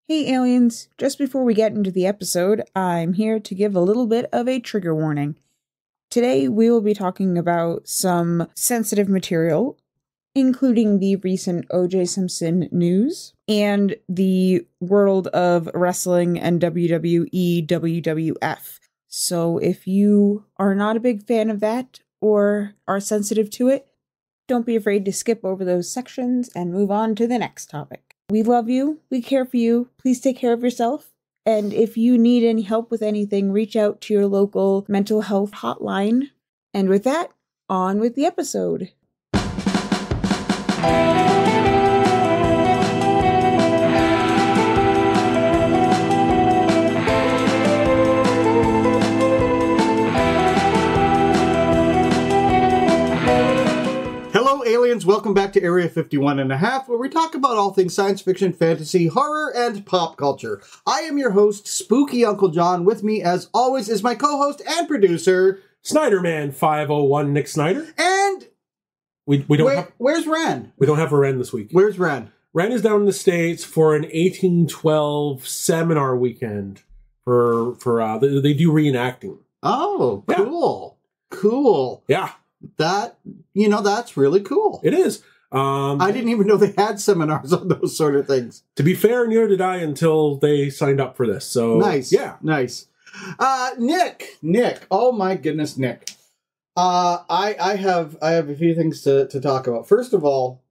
Hey aliens, just before we get into the episode, I'm here to give a little bit of a trigger warning. Today we will be talking about some sensitive material, including the recent O.J. Simpson news and the world of wrestling and WWE, WWF. So if you are not a big fan of that or are sensitive to it, don't be afraid to skip over those sections and move on to the next topic. We love you. We care for you. Please take care of yourself. And if you need any help with anything, reach out to your local mental health hotline. And with that, on with the episode. Aliens, welcome back to Area 51 and a half, where we talk about all things science fiction, fantasy, horror, and pop culture. I am your host, Spooky Uncle John. With me, as always, is my co-host and producer, Snyderman 501 Nick Snyder. And where's Ren? We don't have a Ren this week. Where's Ren? Ren is down in the States for an 1812 seminar weekend for they do reenacting. Oh, cool. Yeah. Cool. Yeah. That's really cool. It is. I didn't even know they had seminars on those sort of things. To be fair, neither did I until they signed up for this. So nice. Yeah. Nice. Nick. Oh my goodness, Nick. I have a few things to talk about. First of all.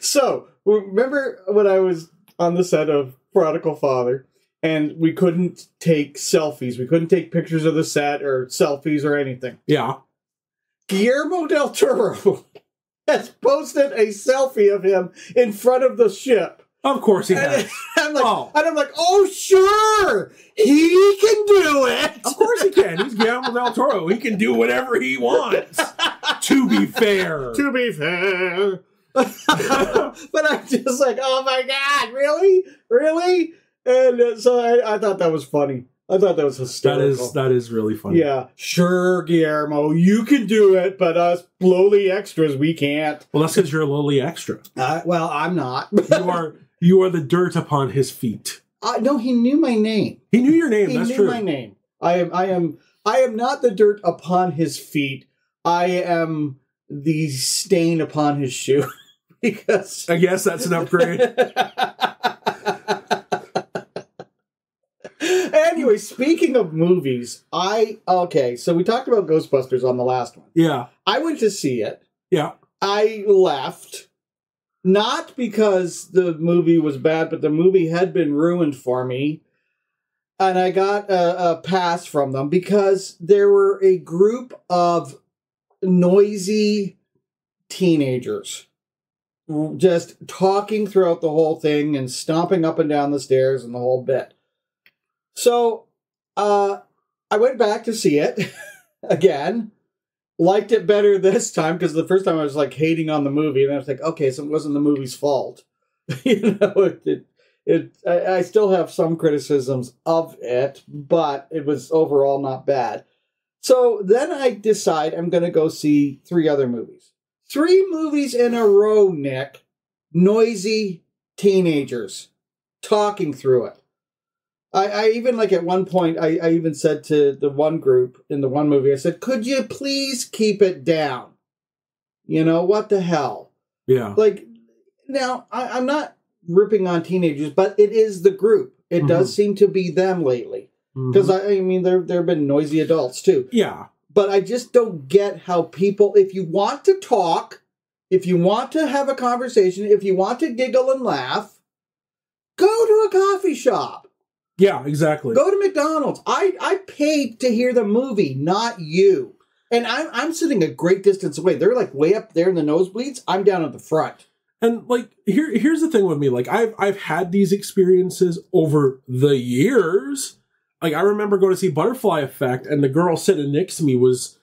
So, remember when I was on the set of Prodigal Father? And we couldn't take selfies. We couldn't take pictures of the set or selfies or anything. Yeah. Guillermo del Toro has posted a selfie of him in front of the ship. Of course he has. And I'm like, oh, sure, he can do it. Of course he can. He's Guillermo del Toro. He can do whatever he wants. To be fair. But I'm just like, oh my God, really? And so I thought that was funny. I thought that was hysterical. That is really funny. Yeah. Sure, Guillermo, you can do it, but us lowly extras, we can't. Well, that's because you're a lowly extra. Well, I'm not. You are the dirt upon his feet. No, he knew my name. He knew your name. That's true. He knew my name. I am not the dirt upon his feet. I am the stain upon his shoe. Because I guess that's an upgrade. Anyway, speaking of movies, so we talked about Ghostbusters on the last one. Yeah. I went to see it. Yeah. I left, not because the movie was bad, but the movie had been ruined for me. And I got a pass from them because there were a group of noisy teenagers just talking throughout the whole thing and stomping up and down the stairs and the whole bit. So, I went back to see it again. Liked it better this time because the first time I was like hating on the movie, and I was like, okay, so it wasn't the movie's fault. I still have some criticisms of it, but it was overall not bad. So then I decide I'm going to go see 3 other movies. 3 movies in a row, Nick. Noisy teenagers talking through it. I even, like, at one point, I even said to the one group in the one movie, I said, could you please keep it down? You know, what the hell? Yeah. Like, now, I'm not ripping on teenagers, but it is the group. It does seem to be them lately. Because, I mean, there have been noisy adults, too. Yeah. But I just don't get how people, if you want to talk, if you want to have a conversation, if you want to giggle and laugh, go to a coffee shop. Yeah, exactly. Go to McDonald's. I paid to hear the movie, not you. And I'm sitting a great distance away. They're like way up there in the nosebleeds. I'm down at the front. And like here's the thing with me. Like I've had these experiences over the years. Like I remember going to see Butterfly Effect, and the girl sitting next to me was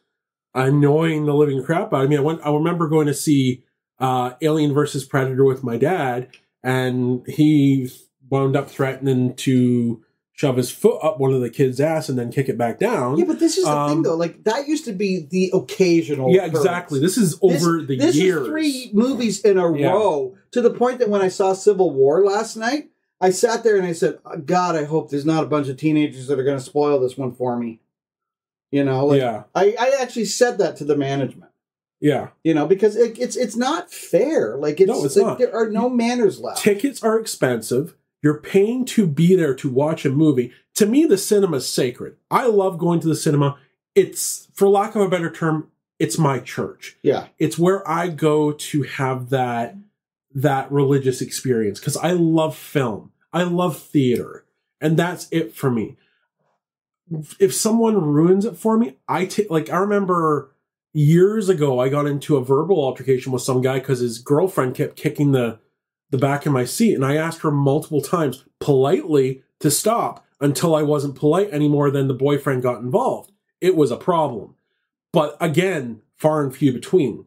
annoying the living crap out of me. I remember going to see Alien versus Predator with my dad, and he wound up threatening to shove his foot up one of the kids' ass and then kick it back down. Yeah, but this is the thing, though. Like, that used to be the occasional Yeah, exactly. This is over the years. This is 3 movies in a row To the point that when I saw Civil War last night, I sat there and I said, God, I hope there's not a bunch of teenagers that are going to spoil this one for me. You know, like, yeah. I actually said that to the management. Yeah. You know, because it's not fair. Like, it's not. There are no manners left. Tickets are expensive. You're paying to be there to watch a movie. To me, the cinema's sacred. I love going to the cinema. It's, for lack of a better term, it's my church. Yeah. It's where I go to have that religious experience because I love film. I love theater. And that's it for me. If someone ruins it for me, I remember years ago I got into a verbal altercation with some guy because his girlfriend kept kicking the back of my seat, and I asked her multiple times politely to stop until I wasn't polite anymore. Then the boyfriend got involved. It was a problem. But again, far and few between.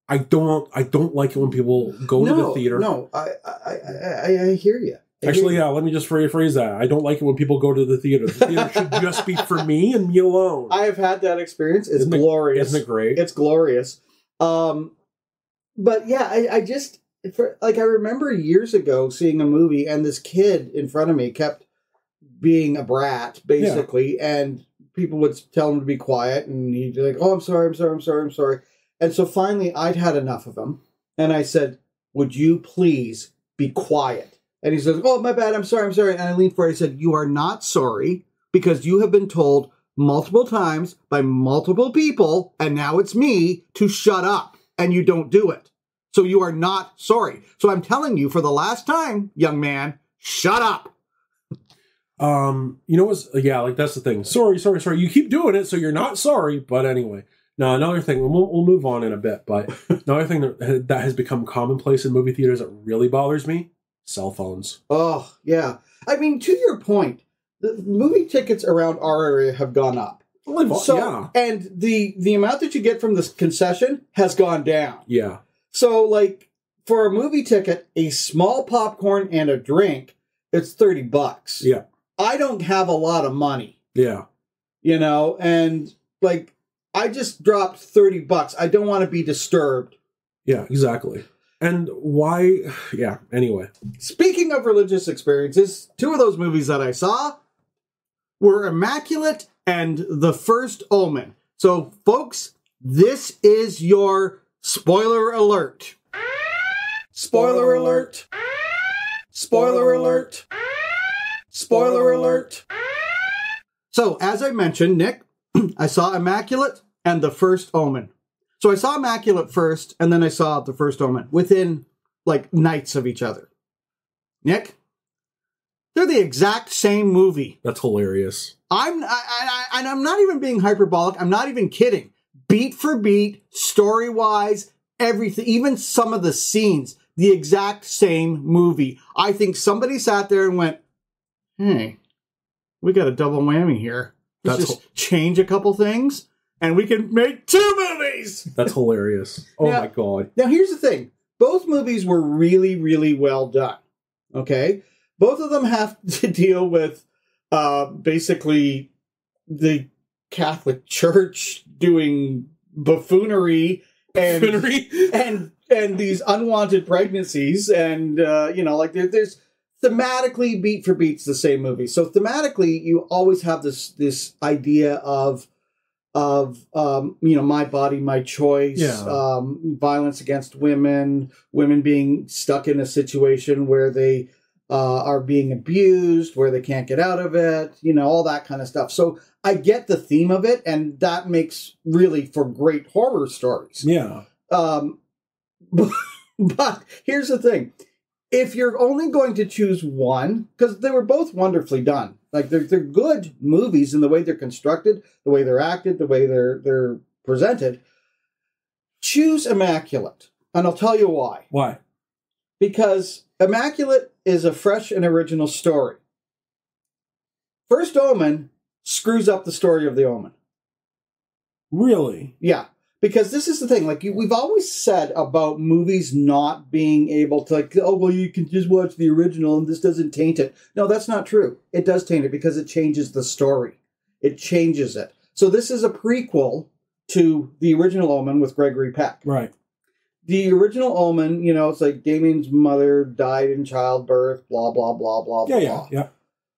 I don't like it when people go to the theater. No, I hear you. Actually, yeah, let me just rephrase that. I don't like it when people go to the theater. The theater should just be for me and me alone. I have had that experience. It's glorious. Isn't it great? It's glorious. But yeah, I remember years ago seeing a movie and this kid in front of me kept being a brat, basically, and people would tell him to be quiet, and he'd be like, oh, I'm sorry. And so finally, I'd had enough of him, and I said, would you please be quiet? And he says, oh, my bad, I'm sorry. And I leaned forward and I said, you are not sorry, because you have been told multiple times by multiple people, and now it's me, to shut up, and you don't do it. So you are not sorry. So I'm telling you for the last time, young man, shut up. You know what's, yeah, like that's the thing. Sorry. You keep doing it, so you're not sorry. But anyway, now another thing, we'll move on in a bit, but another thing that has become commonplace in movie theaters that really bothers me, cell phones. Oh, yeah. I mean, to your point, the movie tickets around our area have gone up. Yeah. And the amount that you get from this concession has gone down. Yeah. So, like, for a movie ticket, a small popcorn and a drink, it's $30. Yeah. I don't have a lot of money. Yeah. You know, and, like, I just dropped $30. I don't want to be disturbed. Yeah, exactly. And why? Yeah, anyway. Speaking of religious experiences, two of those movies that I saw were Immaculate and The First Omen. So, folks, this is your spoiler alert. Spoiler alert. Spoiler alert. Spoiler alert. So, as I mentioned, Nick, I saw Immaculate and The First Omen. So I saw Immaculate first, and then I saw The First Omen within, like, nights of each other. Nick, they're the exact same movie. That's hilarious. I'm not even being hyperbolic. I'm not even kidding. Beat for beat, story-wise, everything, even some of the scenes, the exact same movie. I think somebody sat there and went, hey, we got a double whammy here. Let's just change a couple things, and we can make two movies! That's hilarious. Oh, my God. Now, here's the thing. Both movies were really, really well done. Okay? Both of them have to deal with, basically, the Catholic Church doing buffoonery and these unwanted pregnancies. And, like, there's thematically, beat for beat's the same movie. So, thematically, you always have this idea of my body, my choice, violence against women being stuck in a situation where they are being abused, where they can't get out of it, all that kind of stuff. So I get the theme of it, and that makes really for great horror stories. Yeah. But here's the thing. If you're only going to choose one, because they were both wonderfully done. Like, they're good movies in the way they're constructed, the way they're acted, the way they're presented. Choose Immaculate. And I'll tell you why. Why? Because Immaculate is a fresh and original story. First Omen screws up the story of the Omen. Really? Yeah. Because this is the thing, like, we've always said about movies not being able to, like, oh, well, you can just watch the original and this doesn't taint it. No, that's not true. It does taint it because it changes the story. It changes it. So this is a prequel to the original Omen with Gregory Peck. Right. the original Omen, you know, it's like Damien's mother died in childbirth, blah, blah, blah, blah, blah. Yeah.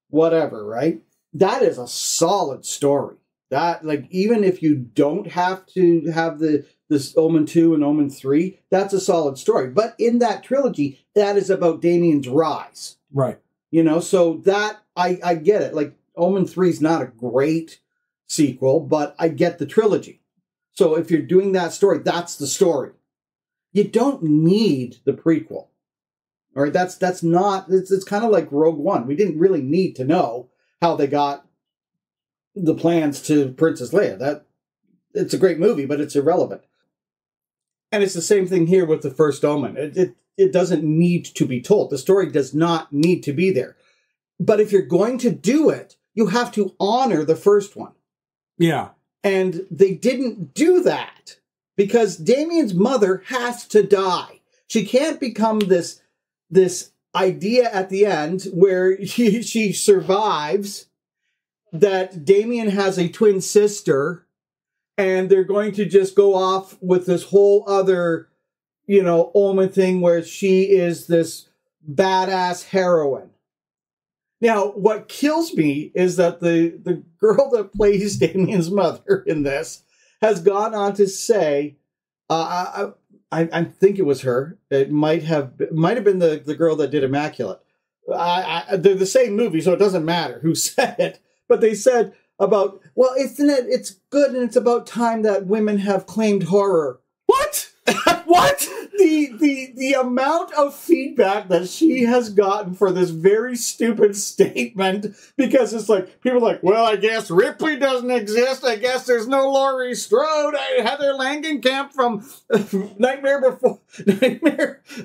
Whatever, right? That is a solid story. That, like, even if you don't have to have this Omen 2 and Omen 3, that's a solid story. But in that trilogy, that is about Damien's rise. Right. You know, so that, I get it. Like, Omen 3 is not a great sequel, but I get the trilogy. So if you're doing that story, that's the story. You don't need the prequel. All right, that's not, it's kind of like Rogue One. We didn't really need to know how they got the plans to Princess Leia. It's a great movie, but it's irrelevant. And it's the same thing here with the First Omen. It doesn't need to be told. The story does not need to be there. But if you're going to do it, you have to honor the first one. Yeah. And they didn't do that because Damien's mother has to die. She can't become this idea at the end where she survives, that Damien has a twin sister, and they're going to just go off with this whole other, you know, Omen thing where she is this badass heroine. Now, what kills me is that the girl that plays Damien's mother in this has gone on to say, I think it was her. It might have been the girl that did Immaculate. They're the same movie, so it doesn't matter who said it. But they said about, well, it's good and it's about time that women have claimed horror. What? What? The amount of feedback that she has gotten for this very stupid statement, because it's like, people are like, well, I guess Ripley doesn't exist. I guess there's no Laurie Strode. Heather Langenkamp from Nightmare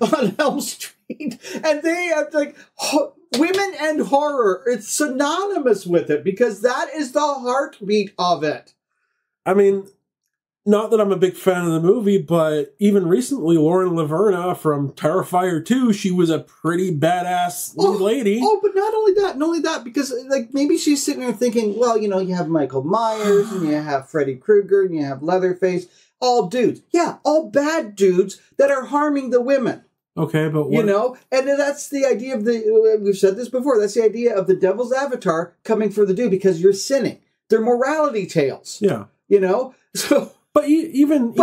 on Elm Street. And they are like, women and horror. It's synonymous with it because that is the heartbeat of it. I mean, not that I'm a big fan of the movie, but even recently, Lauren Laverna from Terrifier 2, she was a pretty badass lead lady. Oh, but not only that, because like maybe she's sitting there thinking, well, you know, you have Michael Myers and you have Freddy Krueger and you have Leatherface, all dudes. Yeah, all bad dudes that are harming the women. Okay, but what? You know, and that's the idea of we've said this before, that's the idea of the devil's avatar coming for the dude because you're sinning. They're morality tales. Yeah. You know? So... But even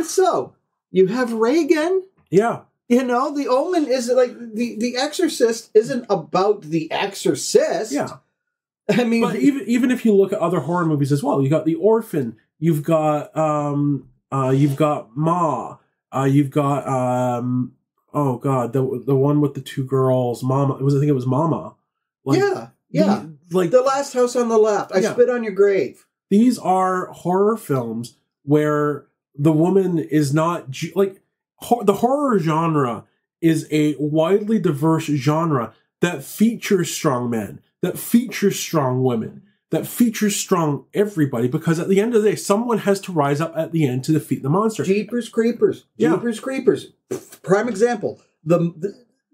so, you have Reagan. Yeah. You know, the Omen is like the Exorcist isn't about the Exorcist. Yeah. I mean, but even if you look at other horror movies as well, you got The Orphan, you've got Ma, you've got oh god, the one with the two girls, Mama. I think it was Mama. Like, yeah. Like The Last House on the Left. I Spit on Your Grave. These are horror films where the woman is not like the horror genre is a widely diverse genre that features strong men, that features strong women, that features strong everybody, because at the end of the day, someone has to rise up at the end to defeat the monster. Jeepers Creepers. Jeepers Creepers. Prime example.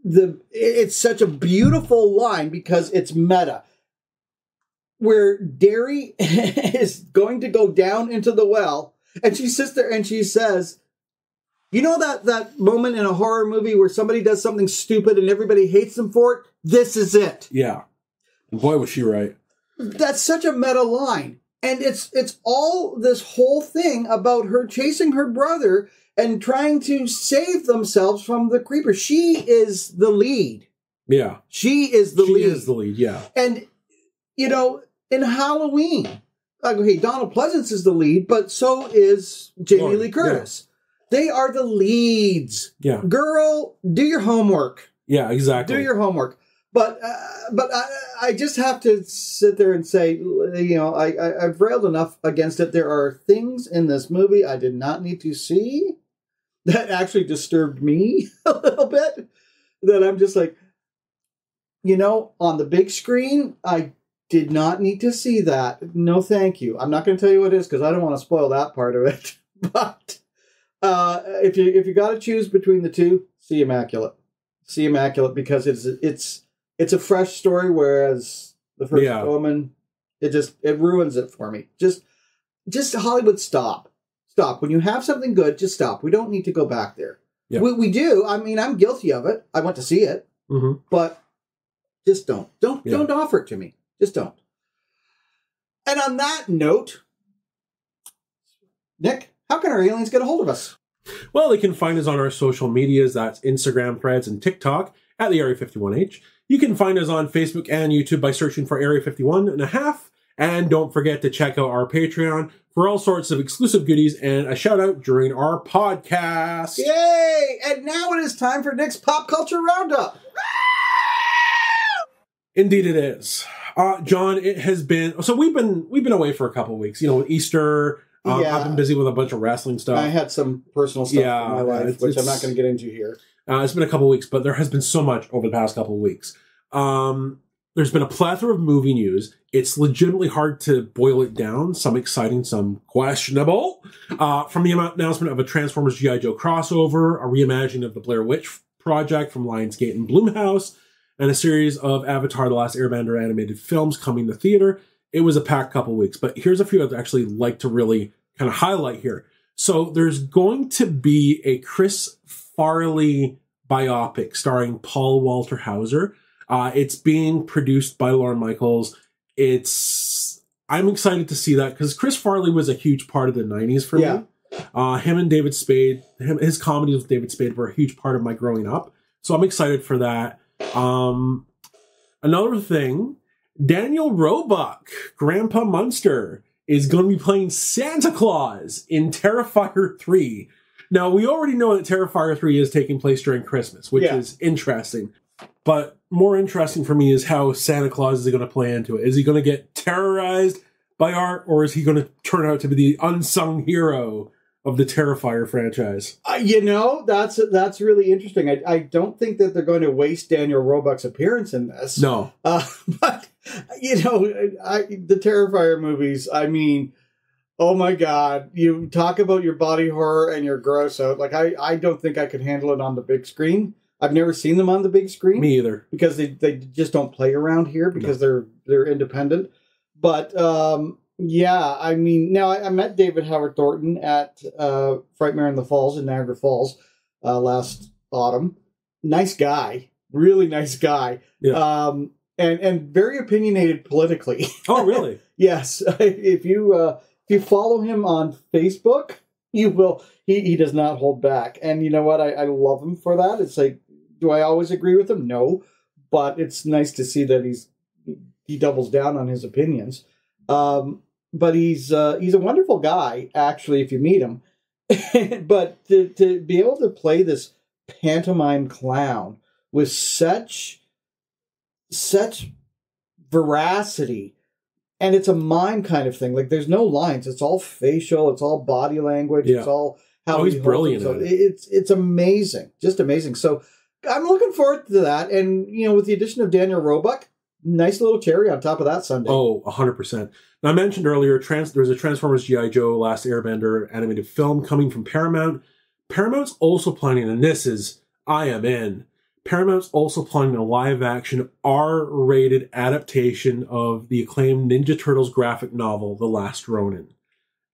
It's such a beautiful line because it's meta. Where Derry is going to go down into the well, and she sits there and she says, you know that moment in a horror movie where somebody does something stupid and everybody hates them for it? This is it. Yeah. Boy, was she right. That's such a meta line. And it's all this whole thing about her chasing her brother and trying to save themselves from the creeper. She is the lead. Yeah. She is the lead. She is the lead, yeah. And, you know, in Halloween, okay, Donald Pleasance is the lead, but so is Jamie Lee Curtis. Yeah. They are the leads. Yeah. Girl, do your homework. Yeah, exactly. Do your homework. But I just have to sit there and say, you know, I've railed enough against it. There are things in this movie I did not need to see that actually disturbed me a little bit. That I'm just like, you know, on the big screen, I did not need to see that. No, thank you. I'm not going to tell you what it is because I don't want to spoil that part of it. But if you got to choose between the two, see Immaculate. See Immaculate because it's a fresh story, whereas the First Omen, it ruins it for me. Just Hollywood, stop Stop. When you have something good, just stop. We don't need to go back there. Yeah. We do. I mean, I'm guilty of it. I went to see it. Mm-hmm. But just don't. Don't offer it to me. Just don't. And on that note, Nick, how can our aliens get a hold of us? Well, they can find us on our social medias. That's Instagram, Threads, and TikTok at the Area 51H. You can find us on Facebook and YouTube by searching for Area 51.5. And don't forget to check out our Patreon for all sorts of exclusive goodies and a shout out during our podcast. Yay! And now it is time for Nick's Pop Culture Roundup. Indeed it is. John, it has been... So we've been away for a couple of weeks. You know, with Easter... I've been busy with a bunch of wrestling stuff. I had some personal stuff in my life, which I'm not going to get into here. It's been a couple of weeks, but there has been so much over the past couple of weeks. There's been a plethora of movie news. It's legitimately hard to boil it down. Some exciting, some questionable. From the announcement of a Transformers G.I. Joe crossover, a reimagining of the Blair Witch Project from Lionsgate and Blumhouse, and a series of Avatar: The Last Airbender animated films coming to theater. It was a packed couple of weeks, but here's a few I'd actually like to really kind of highlight here. So there's going to be a Chris Farley biopic starring Paul Walter Hauser. It's being produced by Lorne Michaels. I'm excited to see that because Chris Farley was a huge part of the 90s for me. Him and David Spade, his comedies with David Spade were a huge part of my growing up. So I'm excited for that. Another thing, Daniel Roebuck, Grandpa Munster, is going to be playing Santa Claus in Terrifier 3. Now, we already know that Terrifier 3 is taking place during Christmas, which is interesting. But more interesting for me is how Santa Claus is going to play into it. Is he going to get terrorized by art, or is he going to turn out to be the unsung hero of the Terrifier franchise? That's really interesting. I don't think that they're going to waste Daniel Roebuck's appearance in this. No. But, the Terrifier movies, I mean, oh my God, you talk about your body horror and your gross out. Like, I don't think I could handle it on the big screen. I've never seen them on the big screen. Me either. Because they just don't play around here because they're independent. But, I mean, now I met David Howard Thornton at Frightmare in the Falls in Niagara Falls last autumn. Nice guy. Really nice guy. Yeah. And very opinionated politically. Oh, really? Yes. If you follow him on Facebook, you will. He does not hold back. And you know what? I love him for that. It's like, do I always agree with him? No. But it's nice to see that he doubles down on his opinions. But he's a wonderful guy, actually, if you meet him. But to be able to play this pantomime clown with such veracity, and it's a mime kind of thing. Like, there's no lines. It's all facial. It's all body language. Yeah. It's all how he's brilliant. It's amazing, just amazing. So I'm looking forward to that. And with the addition of Daniel Roebuck, nice little cherry on top of that sundae. Oh, 100%. Now, I mentioned earlier, there's a Transformers G.I. Joe Last Airbender animated film coming from Paramount. Paramount's also planning, and this is, I am in, Paramount's also planning a live-action R-rated adaptation of the acclaimed Ninja Turtles graphic novel, The Last Ronin.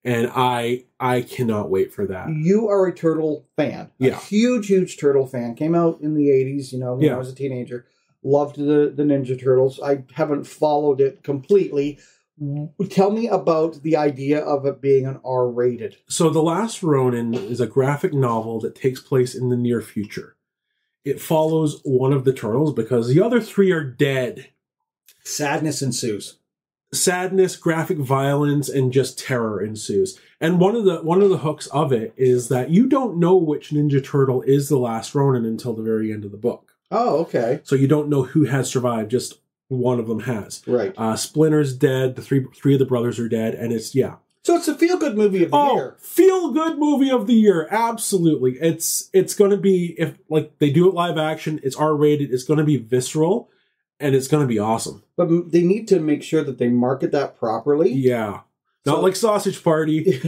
And I cannot wait for that. You are a Turtle fan. Yeah. A huge, huge Turtle fan. Came out in the 80s, when I was a teenager. Loved the Ninja Turtles. I haven't followed it completely. Tell me about the idea of it being an R-rated. So The Last Ronin is a graphic novel that takes place in the near future. It follows one of the turtles because the other three are dead. Sadness ensues. Sadness, graphic violence, and just terror ensues. And one of the hooks of it is that you don't know which Ninja Turtle is the Last Ronin until the very end of the book. Oh, okay. So you don't know who has survived, just one of them has. Right. Splinter's dead, the three of the brothers are dead, and it's, So it's a feel-good movie of the year. Feel-good movie of the year, absolutely. It's going to be, if like they do it live action, it's R-rated, it's going to be visceral, and it's going to be awesome. But they need to make sure that they market that properly. Yeah. Not like Sausage Party.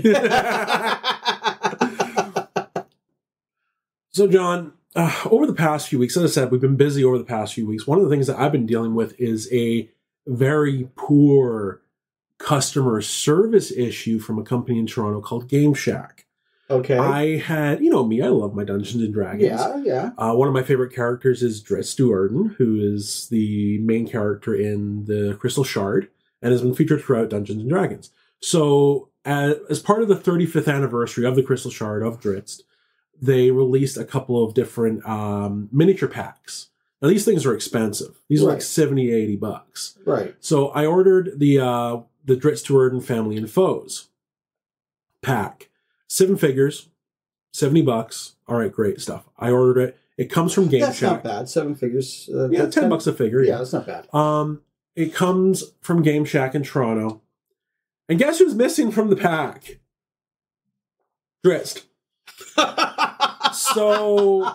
So, John, over the past few weeks, as I said, we've been busy over the past few weeks. One of the things that I've been dealing with is a very poor customer service issue from a company in Toronto called Game Shack. Okay. I had, you know me, I love my Dungeons and Dragons. Yeah. One of my favorite characters is Drizzt Do'Urden, who is the main character in the Crystal Shard and has been featured throughout Dungeons and Dragons. So, as part of the 35th anniversary of the Crystal Shard of Drizzt, they released a couple of different miniature packs. Now, these things are expensive. These are like $70, $80. Right. So I ordered the Drizzt Do'Urden Family and Foes pack. 7 figures, $70. All right, great stuff. I ordered it. It comes from Game Shack. That's not bad. 7 figures. Yeah, $10 a figure. Yeah, that's not bad. It comes from Game Shack in Toronto. And guess who's missing from the pack? Drizzt. So,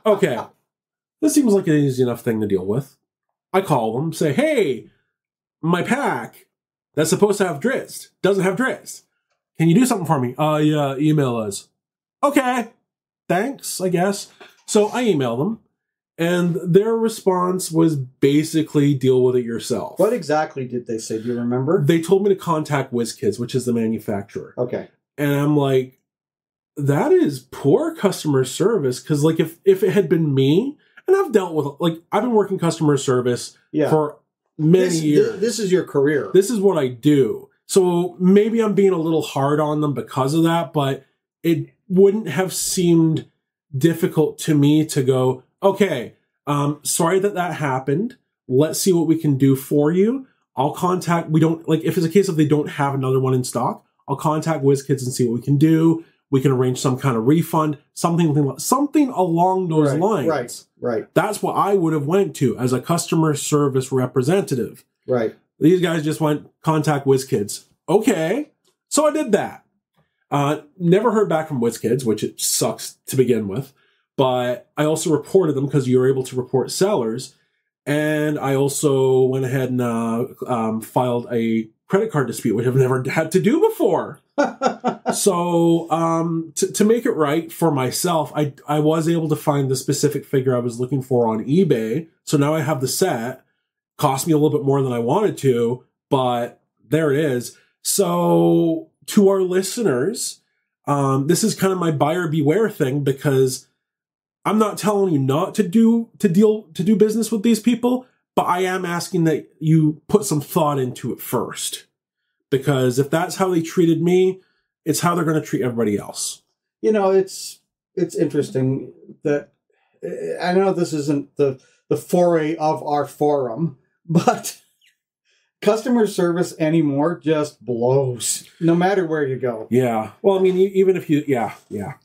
okay. This seems like an easy enough thing to deal with. I call them, say, hey, my pack that's supposed to have Drizzt doesn't have Drizzt. Can you do something for me? Yeah, email us. Okay, thanks, I guess. So I emailed them, and their response was basically deal with it yourself. What exactly did they say? Do you remember? They told me to contact WizKids, which is the manufacturer. Okay. And I'm like, that is poor customer service, because like if it had been me, and I've dealt with, like, I've been working customer service for many years. This is your career. This is what I do. So maybe I'm being a little hard on them because of that, but it wouldn't have seemed difficult to me to go, okay, sorry that happened. Let's see what we can do for you. I'll contact, if it's a case of they don't have another one in stock, I'll contact WizKids and see what we can do. We can arrange some kind of refund, something along those lines. Right. That's what I would have went to as a customer service representative. Right. These guys just went, contact WizKids. Okay. So I did that. Never heard back from WizKids, which it sucks to begin with. But I also reported them because you're able to report sellers. And I also went ahead and filed a credit card dispute, which I've never had to do before. So to make it right for myself, I was able to find the specific figure I was looking for on eBay. So now I have the set. Cost me a little bit more than I wanted to, but there it is. So to our listeners, this is kind of my buyer beware thing, because I'm not telling you not to do business with these people, but I am asking that you put some thought into it first. Because if that's how they treated me, it's how they're going to treat everybody else. You know, it's interesting that I know this isn't the foray of our forum, but customer service anymore just blows, no matter where you go. Yeah. Well, I mean, even if you, yeah.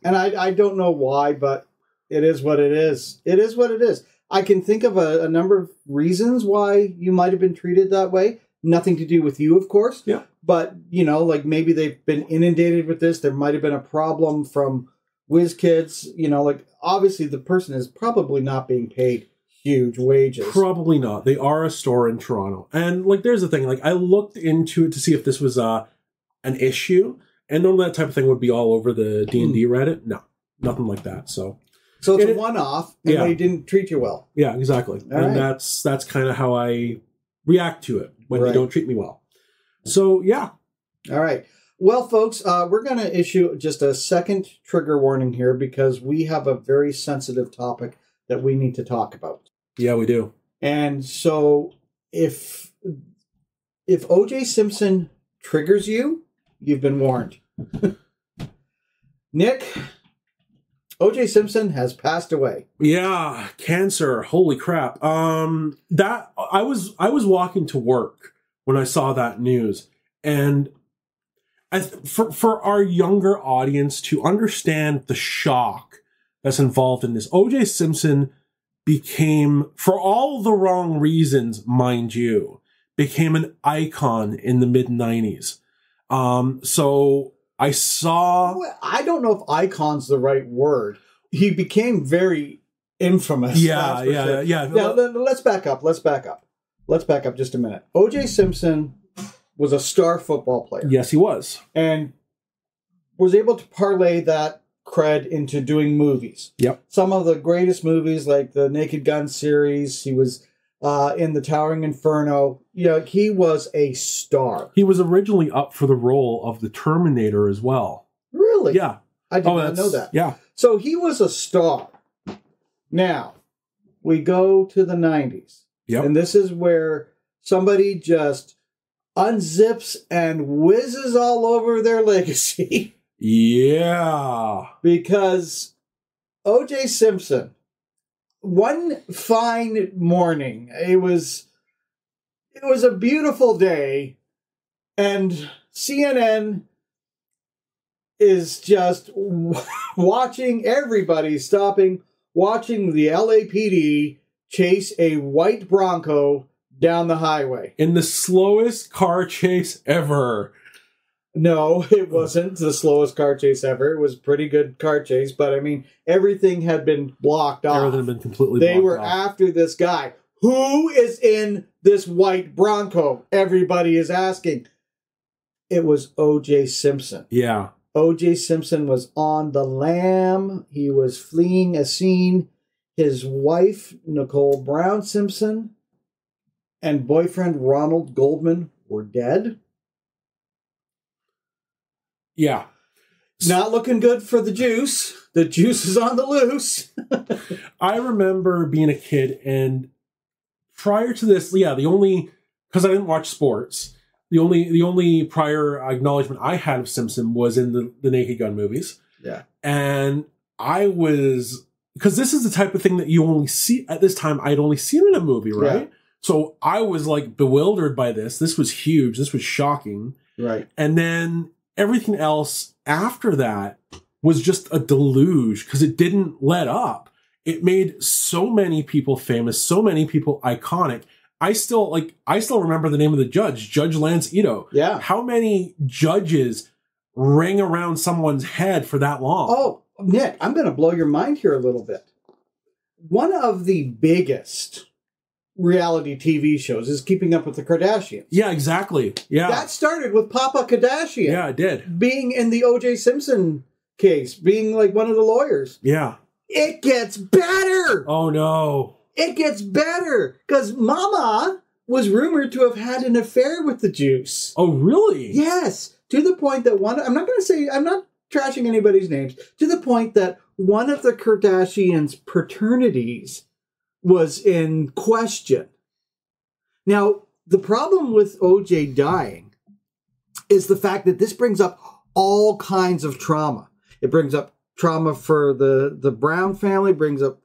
And I don't know why, but it is what it is. It is what it is. I can think of a number of reasons why you might have been treated that way. Nothing to do with you, of course. Yeah. But, you know, like maybe they've been inundated with this. There might have been a problem from WizKids. You know, like obviously the person is probably not being paid huge wages. Probably not. They are a store in Toronto. And like, there's the thing. Like, I looked into it to see if this was an issue. And normally that type of thing would be all over the D&D Reddit. No, nothing like that. So it's a one-off, and they didn't treat you well. Yeah, exactly. That's kind of how I react to it when they don't treat me well. So, yeah. All right. Well, folks, we're going to issue just a second trigger warning here because we have a very sensitive topic that we need to talk about. Yeah, we do. And so if O.J. Simpson triggers you, you've been warned. Nick, O.J. Simpson has passed away. Yeah, cancer. Holy crap. That I was walking to work when I saw that news, and for our younger audience to understand the shock that's involved in this, O.J. Simpson became, for all the wrong reasons, mind you, became an icon in the mid-90s. So I saw... I don't know if icon's the right word. He became very infamous. Yeah. Now, let's back up just a minute. O.J. Simpson was a star football player. Yes, he was. And was able to parlay that cred into doing movies. Yep. Some of the greatest movies, like the Naked Gun series. He was in the Towering Inferno. You know, he was a star. He was originally up for the role of the Terminator as well. Really? Yeah. I did not know that. Yeah. So he was a star. Now, we go to the 90s. Yep. And this is where somebody just unzips and whizzes all over their legacy. Yeah. Because O.J. Simpson, one fine morning, it was a beautiful day, and CNN is just watching everybody stopping, watching the LAPD chase a white Bronco down the highway. In the slowest car chase ever. No, it wasn't the slowest car chase ever. It was a pretty good car chase, but I mean, everything had been blocked off. Everything had been completely blocked off. They were off. after this guy. Who is in this white Bronco? Everybody is asking. It was O.J. Simpson. Yeah. O.J. Simpson was on the lam. He was fleeing a scene. His wife, Nicole Brown Simpson, and boyfriend Ronald Goldman were dead. Yeah. Not looking good for the juice. The juice is on the loose. I remember being a kid, and prior to this, because I didn't watch sports, the only prior acknowledgement I had of Simpson was in the Naked Gun movies. Yeah. And I was, because this is the type of thing that you only see, at this time, I'd only seen in a movie, right? Yeah. So I was like bewildered by this. This was huge. This was shocking. Right. And then everything else after that was just a deluge because it didn't let up. It made so many people famous, so many people iconic. I still remember the name of the judge, Judge Lance Ito. Yeah. How many judges ring around someone's head for that long? Oh, Nick, I'm going to blow your mind here a little bit. One of the biggest reality TV shows is Keeping Up with the Kardashians. Yeah, exactly. Yeah. That started with Papa Kardashian. Yeah, it did. Being in the O.J. Simpson case, being like one of the lawyers. Yeah. It gets better. Oh, no. It gets better because Mama was rumored to have had an affair with the Juice. Oh, really? Yes. To the point that I'm not trashing anybody's names, to the point that one of the Kardashians' fraternities was in question. Now, the problem with OJ dying is the fact that this brings up all kinds of trauma. It brings up trauma for the Brown family, brings up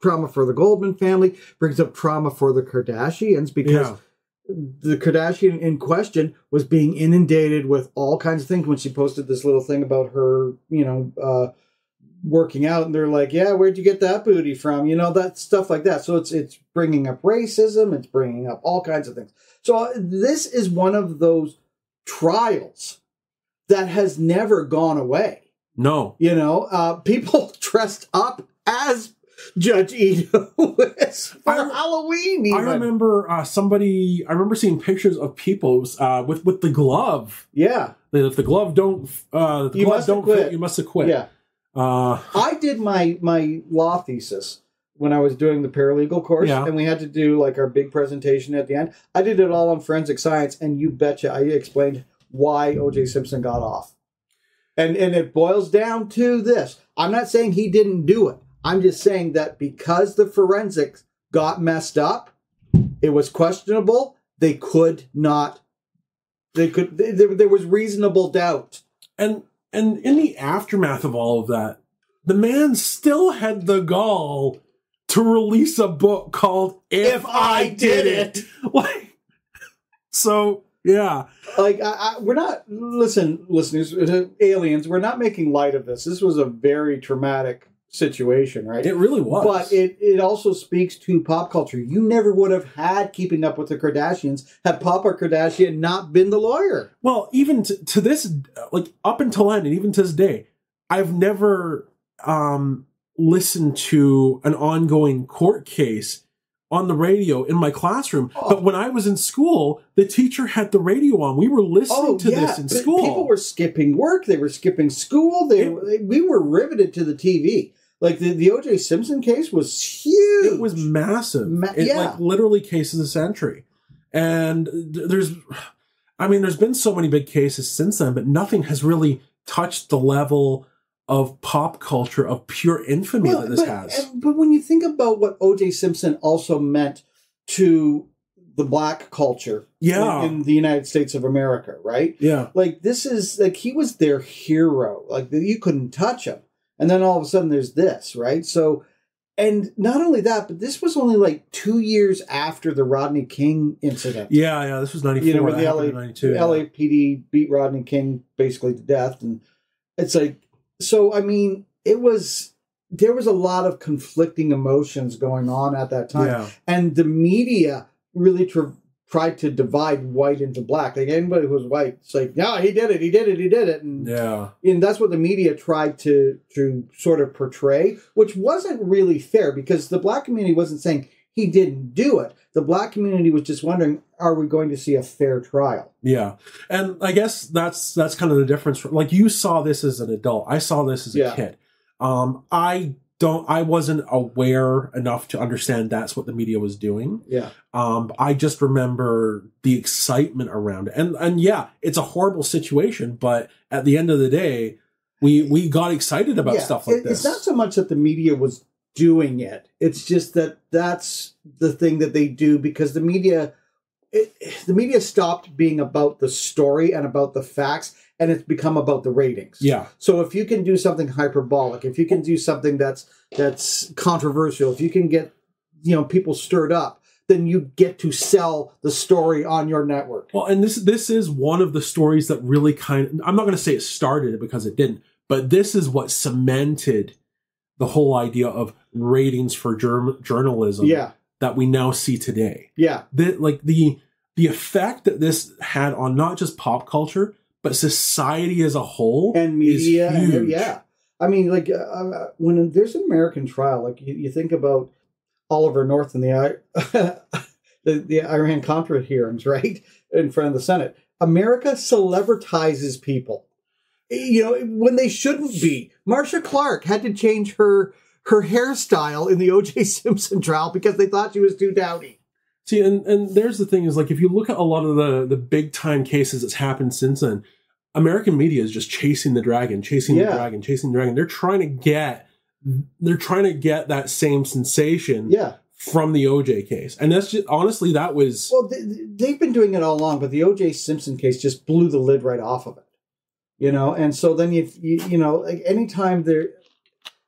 trauma for the Goldman family, brings up trauma for the Kardashians, because the Kardashian in question was being inundated with all kinds of things when she posted this little thing about her, working out, and they're like, yeah, where'd you get that booty from? That stuff like that. So it's bringing up racism. It's bringing up all kinds of things. So this is one of those trials that has never gone away. No. People dressed up as Judge Ito for Halloween even. I remember seeing pictures of people with the glove. Yeah. If the glove don't fit, you must have quit. Yeah. I did my law thesis when I was doing the paralegal course, and we had to do like our big presentation at the end. I did it all on forensic science, and you betcha I explained why O.J. Simpson got off. And it boils down to this. I'm not saying he didn't do it. I'm just saying that because the forensics got messed up, it was questionable. There was reasonable doubt. And in the aftermath of all of that, the man still had the gall to release a book called If I Did It. Yeah. We're not, listeners, aliens, we're not making light of this. This was a very traumatic situation, right? It really was. But it also speaks to pop culture. You never would have had Keeping Up with the Kardashians had Papa Kardashian not been the lawyer. Well, even to this, up until then, and even to this day, I've never listened to an ongoing court case on the radio in my classroom. Oh. But when I was in school, the teacher had the radio on. We were listening to this in school. People were skipping work. They were skipping school. We were riveted to the TV. Like the O.J. Simpson case was huge. It was massive. Literally cases a century. And there's been so many big cases since then, but nothing has really touched the level of pop culture, of pure infamy that this has. But when you think about what O.J. Simpson also meant to the black culture in the United States of America, right? Yeah. Like, this is, like, he was their hero. Like, you couldn't touch him. And then all of a sudden there's this, right? So, and not only that, but this was only like 2 years after the Rodney King incident. Yeah, this was 94. You know, where the LAPD beat Rodney King basically to death. And it's like, so, I mean, there was a lot of conflicting emotions going on at that time. Yeah. And the media really tried to divide white into black. Like, anybody who was white, it's like, no, he did it. And that's what the media tried to sort of portray, which wasn't really fair, because the black community wasn't saying he didn't do it. The black community was just wondering, are we going to see a fair trial? Yeah. And I guess that's kind of the difference. Like, you saw this as an adult. I saw this as a kid. I wasn't aware enough to understand that's what the media was doing. Yeah. I just remember the excitement around it. And yeah, it's a horrible situation, but at the end of the day, we got excited about stuff like this. It's not so much that the media was doing it. It's just that that's the thing that they do, because the media stopped being about the story and about the facts, and it's become about the ratings. Yeah. So if you can do something hyperbolic, if you can do something that's controversial, if you can get, people stirred up, then you get to sell the story on your network. Well, and this is one of the stories that really I'm not going to say it started it, because it didn't, but this is what cemented the whole idea of ratings for journalism that we now see today. Yeah. The effect that this had on not just pop culture, but society as a whole and media, is huge. I mean, like, when there's an American trial, like, you think about Oliver North and the Iran-Contra hearings, right, in front of the Senate. America celebritizes people, when they shouldn't be. Marsha Clark had to change her hairstyle in the O.J. Simpson trial because they thought she was too dowdy. See, and there's the thing is, like, if you look at a lot of the big time cases that's happened since then, American media is just chasing the dragon. They're trying to get that same sensation from the OJ case. And that's just, honestly, that was... Well, they've been doing it all along, but the OJ Simpson case just blew the lid right off of it. And so then like, anytime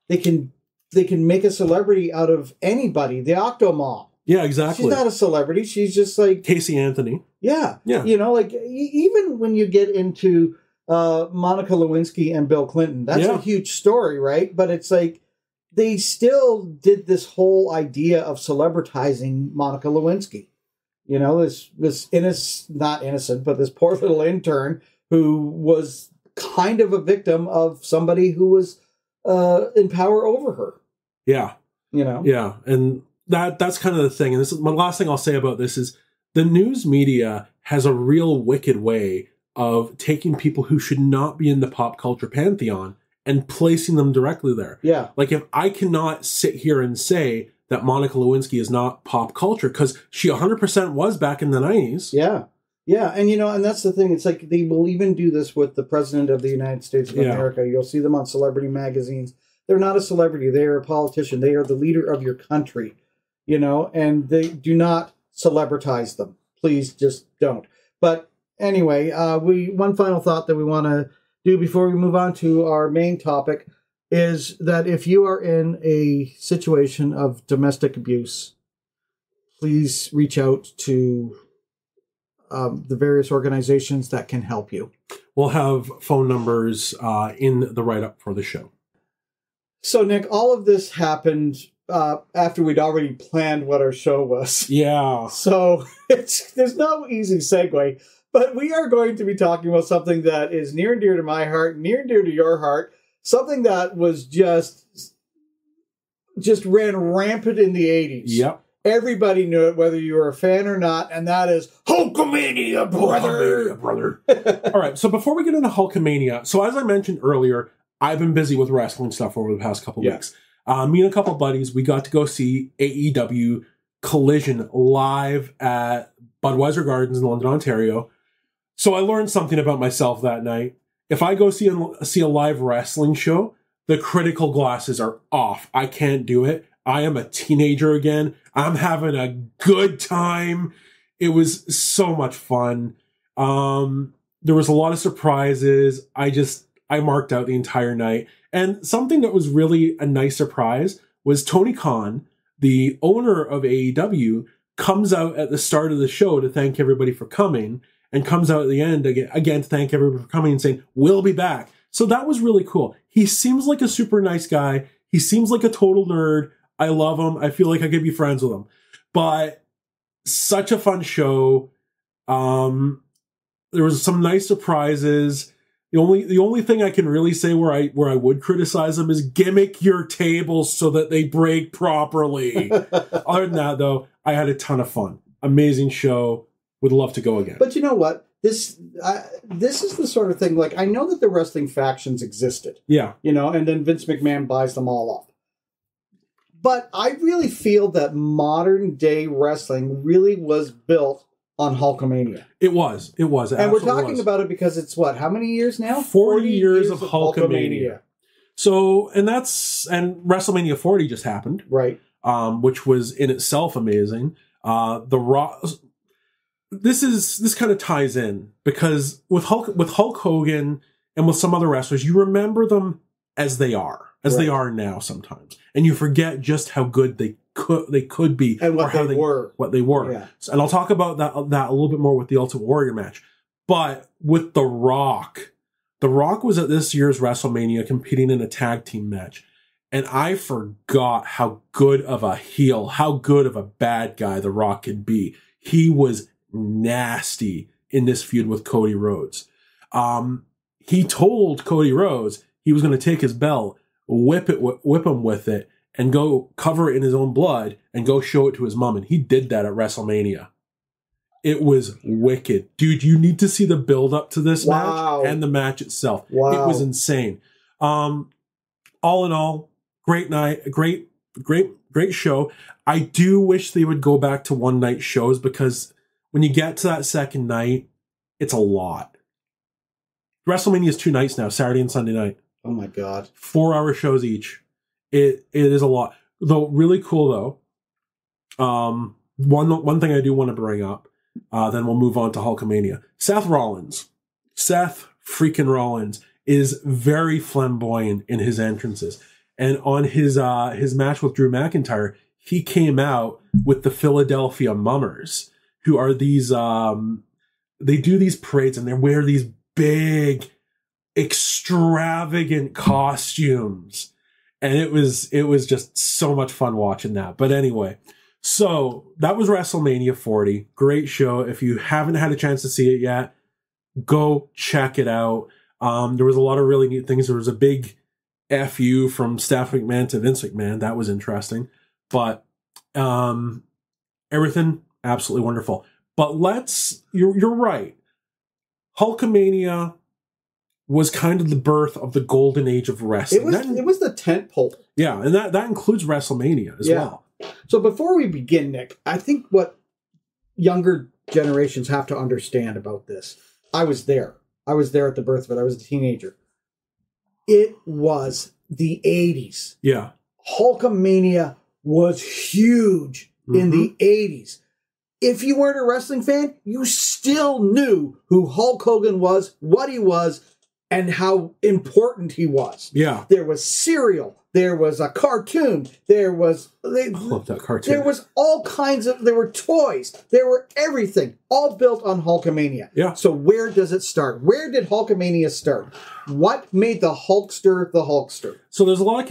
they can make a celebrity out of anybody. The Octomom. Yeah, exactly. She's not a celebrity. She's just like... Casey Anthony. Yeah. Like, even when you get into Monica Lewinsky and Bill Clinton, that's a huge story, right? But it's like, they still did this whole idea of celebritizing Monica Lewinsky. This not innocent, but this poor little intern who was kind of a victim of somebody who was in power over her. Yeah. Yeah. And that's kind of the thing. And this is my last thing I'll say about this is the news media has a real wicked way of taking people who should not be in the pop culture pantheon and placing them directly there. Yeah. Like, if I cannot sit here and say that Monica Lewinsky is not pop culture, because she 100% was back in the 90s. Yeah. Yeah. And, and that's the thing. It's like, they will even do this with the president of the United States of America. You'll see them on celebrity magazines. They're not a celebrity. They are a politician. They are the leader of your country. And they do not celebritize them. Please just don't. But anyway, one final thought that we want to do before we move on to our main topic is that if you are in a situation of domestic abuse, please reach out to the various organizations that can help you. We'll have phone numbers in the write-up for the show. So, Nick, all of this happened after we'd already planned what our show was. Yeah. So there's no easy segue, but we are going to be talking about something that is near and dear to my heart, near and dear to your heart, something that was just ran rampant in the 80s. Yep. Everybody knew it, whether you were a fan or not, and that is Hulkamania, brother! All right, so before we get into Hulkamania, so as I mentioned earlier, I've been busy with wrestling stuff over the past couple weeks. Me and a couple buddies, we got to go see AEW Collision live at Budweiser Gardens in London, Ontario. So I learned something about myself that night. If I go see a live wrestling show, the critical glasses are off. I can't do it. I am a teenager again. I'm having a good time. It was so much fun. There was a lot of surprises. I marked out the entire night. And something that was really a nice surprise was Tony Khan, the owner of AEW, comes out at the start of the show to thank everybody for coming, and comes out at the end again to thank everybody for coming and saying, we'll be back. So that was really cool. He seems like a super nice guy. He seems like a total nerd. I love him. I feel like I could be friends with him. But such a fun show. There was some nice surprises. The only thing I can really say where I would criticize them is gimmick your tables so that they break properly. Other than that, though, I had a ton of fun. Amazing show. Would love to go again. But you know what? This is the sort of thing, like, I know that the wrestling factions existed. Yeah. You know, and then Vince McMahon buys them all up. But I really feel that modern day wrestling really was built on Hulkamania. It was. It and we're talking about it because it's what? How many years now? 40 years of Hulkamania. So, and WrestleMania 40 just happened. Right. Which was in itself amazing. The Raw. This kind of ties in because with Hulk Hogan and with some other wrestlers, you remember them as they are. They are now sometimes. And you forget just how good they could be. And what they were. Yeah. And I'll talk about that a little bit more with the Ultimate Warrior match. But with The Rock was at this year's WrestleMania competing in a tag team match. And I forgot how good of a heel, how good of a bad guy The Rock could be. He was nasty in this feud with Cody Rhodes. He told Cody Rhodes he was going to take his belt, whip him with it, and go cover it in his own blood and go show it to his mom. And he did that at WrestleMania. It was wicked. Dude, you need to see the build up to this match and the match itself. Wow. It was insane. All in all, great night, great show. I do wish they would go back to one night shows because when you get to that second night, it's a lot. WrestleMania is 2 nights now, Saturday and Sunday night. Oh my God. 4-hour shows each. It is a lot. Though really cool though. One thing I do want to bring up, then we'll move on to Hulkamania. Seth freaking Rollins is very flamboyant in his entrances. And on his match with Drew McIntyre, he came out with the Philadelphia Mummers, who are these they do these parades and they wear these big, extravagant costumes. And it was just so much fun watching that. But anyway, so that was WrestleMania 40. Great show. If you haven't had a chance to see it yet, go check it out. There was a lot of really neat things. There was a big FU from Steph McMahon to Vince McMahon. That was interesting. But everything absolutely wonderful. But you're right. Hulkamania was kind of the birth of the golden age of wrestling. It was the tent pole. Yeah, and that includes WrestleMania as well. So before we begin, Nick, I think what younger generations have to understand about this, I was there at the birth of it. I was a teenager. It was the 80s. Yeah. Hulkamania was huge in the 80s. If you weren't a wrestling fan, you still knew who Hulk Hogan was, what he was, and how important he was. Yeah. There was cereal. There was a cartoon. I love that cartoon. There was all kinds of, there were toys. There were everything, all built on Hulkamania. Yeah. So where does it start? Where did Hulkamania start? What made the Hulkster the Hulkster? So there's a lot of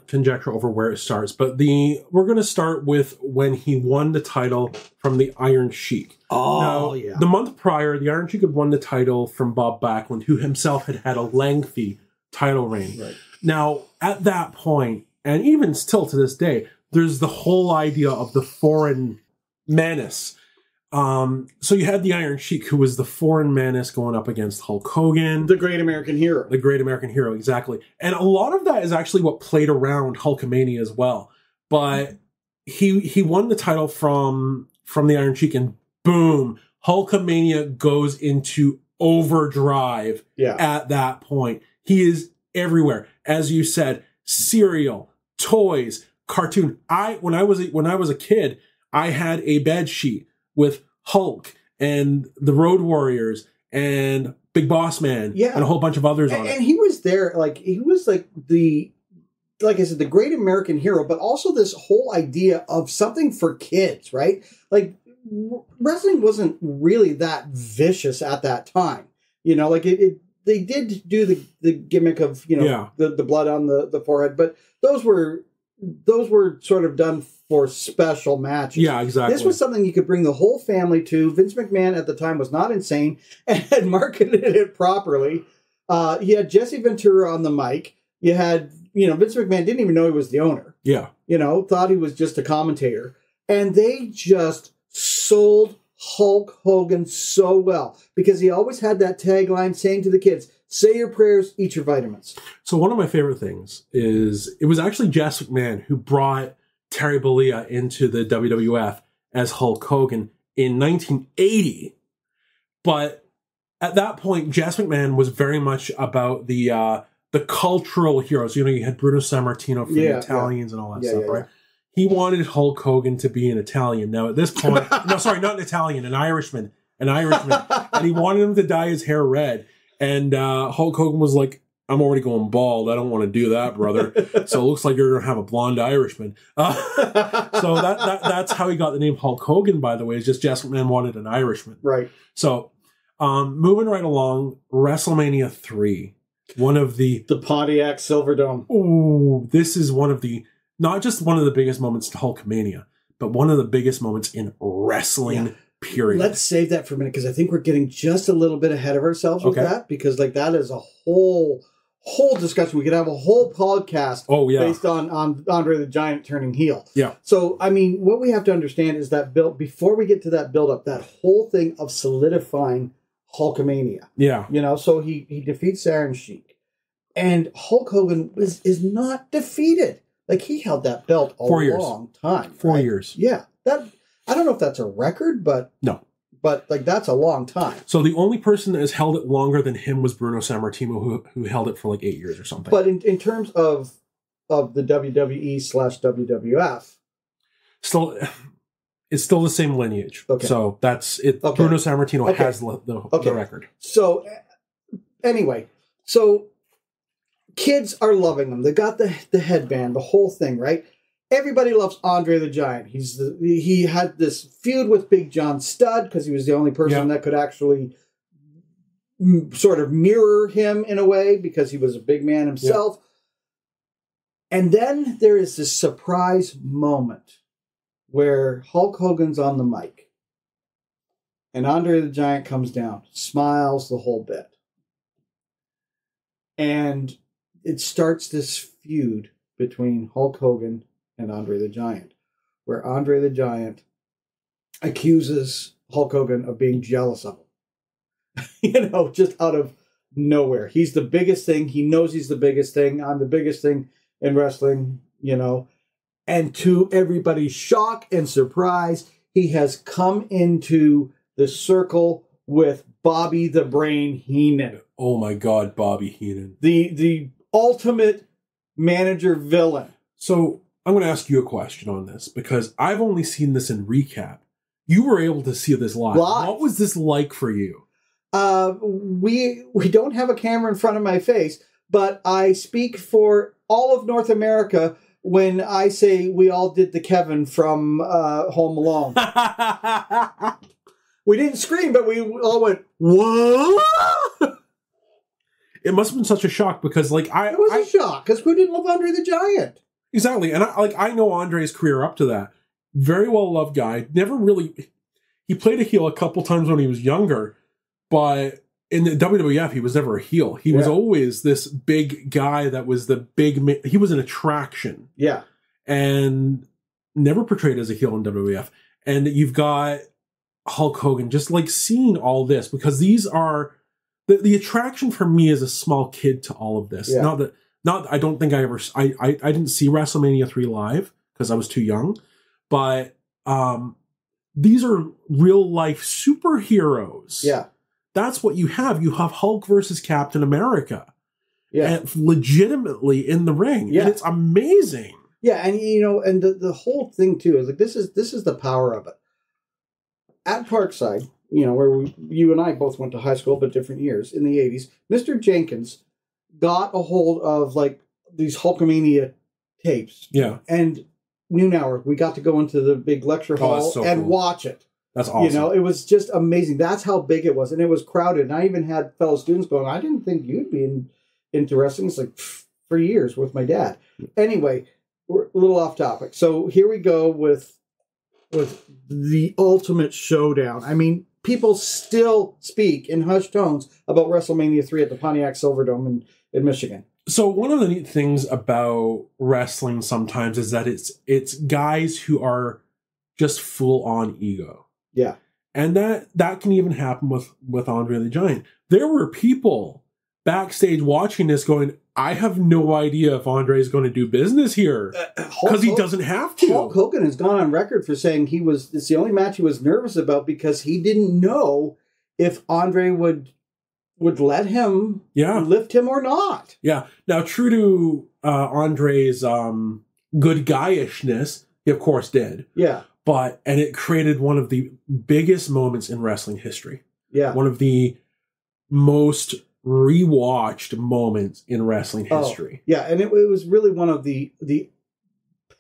conjecture over where it starts, but we're going to start with when he won the title from the Iron Sheik. Oh, now, yeah. The month prior, the Iron Sheik had won the title from Bob Backlund, who himself had a lengthy title reign. Right. Now, at that point, and even still to this day, there's the whole idea of the foreign menace. So you had the Iron Sheik, who was the foreign menace going up against Hulk Hogan. The Great American Hero. The Great American Hero, exactly. And a lot of that is actually what played around Hulkamania as well. But he won the title from the Iron Sheik, and boom, Hulkamania goes into overdrive at that point. He is everywhere. As you said, cereal, toys, cartoon. When I was a kid, I had a bed sheet with Hulk and the Road Warriors and Big Boss Man and a whole bunch of others on it. And he was there, like, he was like like I said, the great American hero, but also this whole idea of something for kids, right? Like, wrestling wasn't really that vicious at that time. You know, like they did do the gimmick of, you know, the blood on the forehead, but those were sort of done for special matches. Yeah, exactly. This was something you could bring the whole family to. Vince McMahon at the time was not insane and had marketed it properly. You had Jesse Ventura on the mic. You had, you know, Vince McMahon didn't even know he was the owner. Yeah. You know, thought he was just a commentator. And they just sold Hulk Hogan so well because he always had that tagline saying to the kids, say your prayers, eat your vitamins. So one of my favorite things is it was actually Jess McMahon who brought Terry Bollea into the WWF as Hulk Hogan in 1980. But at that point, Jess McMahon was very much about the cultural heroes. You know, you had Bruno Sammartino for the Italians and all that stuff, right? He wanted Hulk Hogan to be an Italian. Now, at this point, no, sorry, not an Italian, an Irishman. And he wanted him to dye his hair red. And Hulk Hogan was like, I'm already going bald. I don't want to do that, brother. So it looks like you're going to have a blonde Irishman. So that's how he got the name Hulk Hogan, by the way, is just Jess McMahon wanted an Irishman. Right. So moving right along, WrestleMania 3. One of the Pontiac Silverdome. Ooh, this is one of the, not just one of the biggest moments to Hulkamania, but one of the biggest moments in wrestling, period. Let's save that for a minute because I think we're getting just a little bit ahead of ourselves with that because like that is a whole discussion. We could have a whole podcast based on Andre the Giant turning heel. Yeah. So, I mean, what we have to understand is that before we get to that build-up, that whole thing of solidifying Hulkamania. Yeah. You know, so he defeats Iron Sheik. And Hulk Hogan is not defeated. Like, he held that belt a long time. 4 years. Yeah. I don't know if that's a record, but... No. But, like, that's a long time. So the only person that has held it longer than him was Bruno Sammartino, who held it for, like, 8 years or something. But in terms of the WWE/WWF... It's still the same lineage. Okay. So that's it. Okay. Bruno Sammartino has the record. So, anyway. So, kids are loving them. They got the headband, the whole thing, right? Everybody loves Andre the Giant. He had this feud with Big John Studd because he was the only person that could actually sort of mirror him in a way because he was a big man himself. Yeah. And then there is this surprise moment where Hulk Hogan's on the mic and Andre the Giant comes down, smiles the whole bit. And it starts this feud between Hulk Hogan and Andre the Giant, where Andre the Giant accuses Hulk Hogan of being jealous of him. You know, just out of nowhere. He's the biggest thing. He knows he's the biggest thing. I'm the biggest thing in wrestling, you know. And to everybody's shock and surprise, he has come into the circle with Bobby the Brain Heenan. Oh my God, Bobby Heenan. The ultimate manager villain. So I'm going to ask you a question on this because I've only seen this in recap. You were able to see this live. What was this like for you? We don't have a camera in front of my face, but I speak for all of North America when I say we all did the Kevin from Home Alone. We didn't scream, but we all went, "What?" It must have been such a shock because, like, it was a shock because who didn't love Andre the Giant? Exactly, and I know Andre's career up to that. Very well loved guy. Never really, he played a heel a couple times when he was younger, but in the WWF he was never a heel. He was always this big guy that was he was an attraction. Yeah, and never portrayed as a heel in WWF. And you've got Hulk Hogan, just like seeing all this because these are the attraction for me as a small kid to all of this. Yeah. I don't think I didn't see WrestleMania 3 live because I was too young, but these are real life superheroes. Yeah. That's what you have. You have Hulk versus Captain America. and legitimately in the ring. Yeah. And it's amazing. Yeah, and and the whole thing too is like this is the power of it. At Parkside, where you and I both went to high school, but different years in the 80s, Mr. Jenkins got a hold of like these Hulkamania tapes. Yeah. And noon hour, we got to go into the big lecture hall and watch it. That's awesome. It was just amazing. That's how big it was. And it was crowded. And I even had fellow students going, I didn't think you'd be into wrestling. It's like for years with my dad. Anyway, we're a little off topic. So here we go with the ultimate showdown. I mean, people still speak in hushed tones about WrestleMania 3 at the Pontiac Silverdome in Michigan. So one of the neat things about wrestling sometimes is that it's guys who are just full on ego. Yeah. And that can even happen with Andre the Giant. There were people backstage watching this going, I have no idea if Andre is going to do business here because he doesn't have to. Hulk Hogan has gone on record for saying it's the only match he was nervous about because he didn't know if Andre would let him lift him or not. Yeah. Now, true to Andre's good guyishness, he of course did. Yeah. And it created one of the biggest moments in wrestling history. Yeah. One of the most rewatched moments in wrestling history. Yeah, and it was really one of the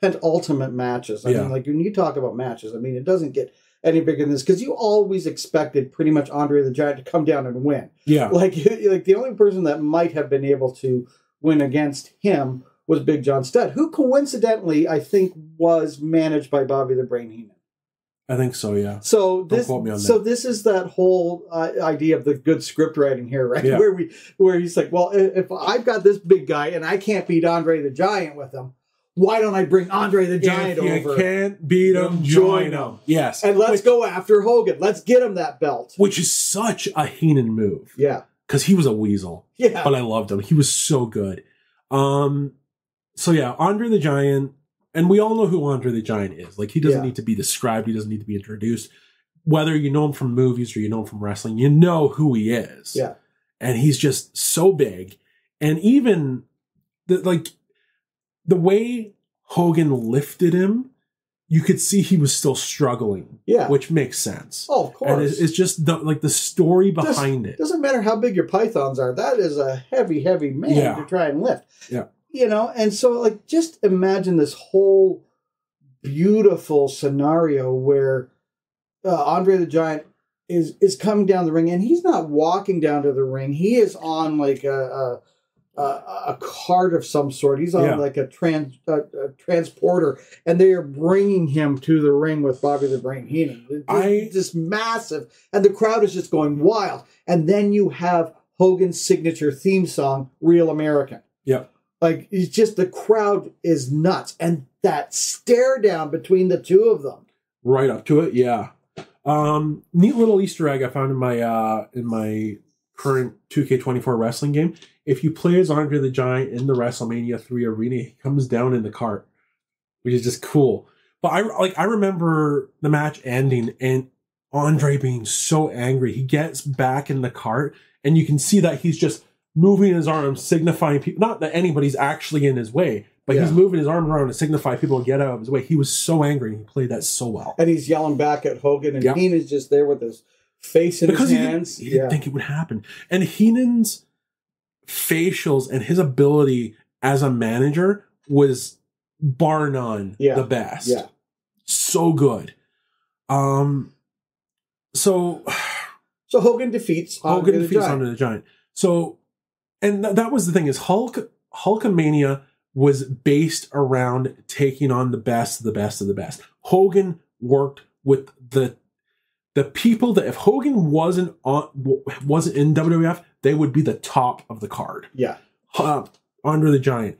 penultimate matches. I mean, like when you talk about matches, I mean, it doesn't get any bigger than this because you always expected pretty much Andre the Giant to come down and win. Yeah, like the only person that might have been able to win against him was Big John Studd, who coincidentally I think was managed by Bobby the Brain Heenan. I think so, yeah. So this is that whole idea of the good script writing here, right? Yeah. Where he's like, well, if I've got this big guy and I can't beat Andre the Giant with him, why don't I bring Andre the Giant over? If you can't beat him, join him. Yes. And let's go after Hogan. Let's get him that belt. Which is such a Heenan move. Yeah. Because he was a weasel. Yeah. But I loved him. He was so good. So yeah, Andre the Giant. And we all know who Andre the Giant is. Like, he doesn't need to be described. He doesn't need to be introduced. Whether you know him from movies or you know him from wrestling, you know who he is. Yeah. And he's just so big. And even, the way Hogan lifted him, you could see he was still struggling. Yeah. Which makes sense. Oh, of course. And it's just, the story behind it. Doesn't matter how big your pythons are. That is a heavy, heavy man to try and lift. Yeah. And so just imagine this whole beautiful scenario where Andre the Giant is coming down the ring, and he's not walking down to the ring. He is on like a cart of some sort. He's on like a transporter, and they are bringing him to the ring with Bobby the Brain Heenan. It's just massive, and the crowd is just going wild. And then you have Hogan's signature theme song, "Real American." Yeah. Like, it's just, the crowd is nuts. And that stare down between the two of them. Right up to it, yeah. Neat little Easter egg I found in my current 2K24 wrestling game. If you play as Andre the Giant in the WrestleMania 3 arena, he comes down in the cart, which is just cool. But I remember the match ending and Andre being so angry. He gets back in the cart, and you can see that he's just moving his arms, signifying people, not that anybody's actually in his way, but he's moving his arms around to signify people to get out of his way. He was so angry. He played that so well. And he's yelling back at Hogan, and Heenan's just there with his face in his hands. He didn't think it would happen. And Heenan's facials and his ability as a manager was bar none the best. Yeah. So good. So Hogan defeats Andre the Giant. So, and that was the thing, is Hulkamania was based around taking on the best of the best of the best. Hogan worked with the people that if Hogan wasn't in WWF, they would be the top of the card. Yeah. Andre the Giant.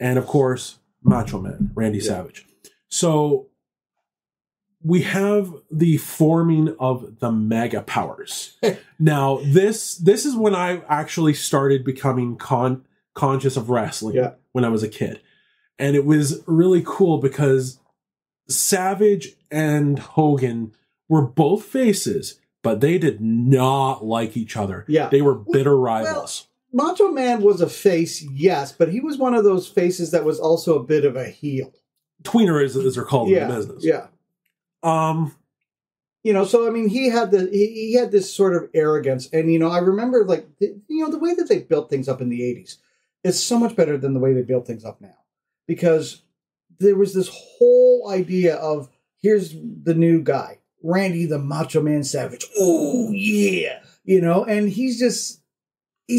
And of course, Macho Man, Randy Savage. So we have the forming of the mega powers. Now, this is when I actually started becoming conscious of wrestling when I was a kid. And it was really cool because Savage and Hogan were both faces, but they did not like each other. Yeah. They were bitter rivals. Macho Man was a face, yes, but he was one of those faces that was also a bit of a heel. Tweener, as they're called in the business. Yeah. So I mean, he had this sort of arrogance, and I remember the way that they built things up in the 80s is so much better than the way they build things up now, because there was this whole idea of here's the new guy, Randy the Macho Man Savage. Oh yeah, and he's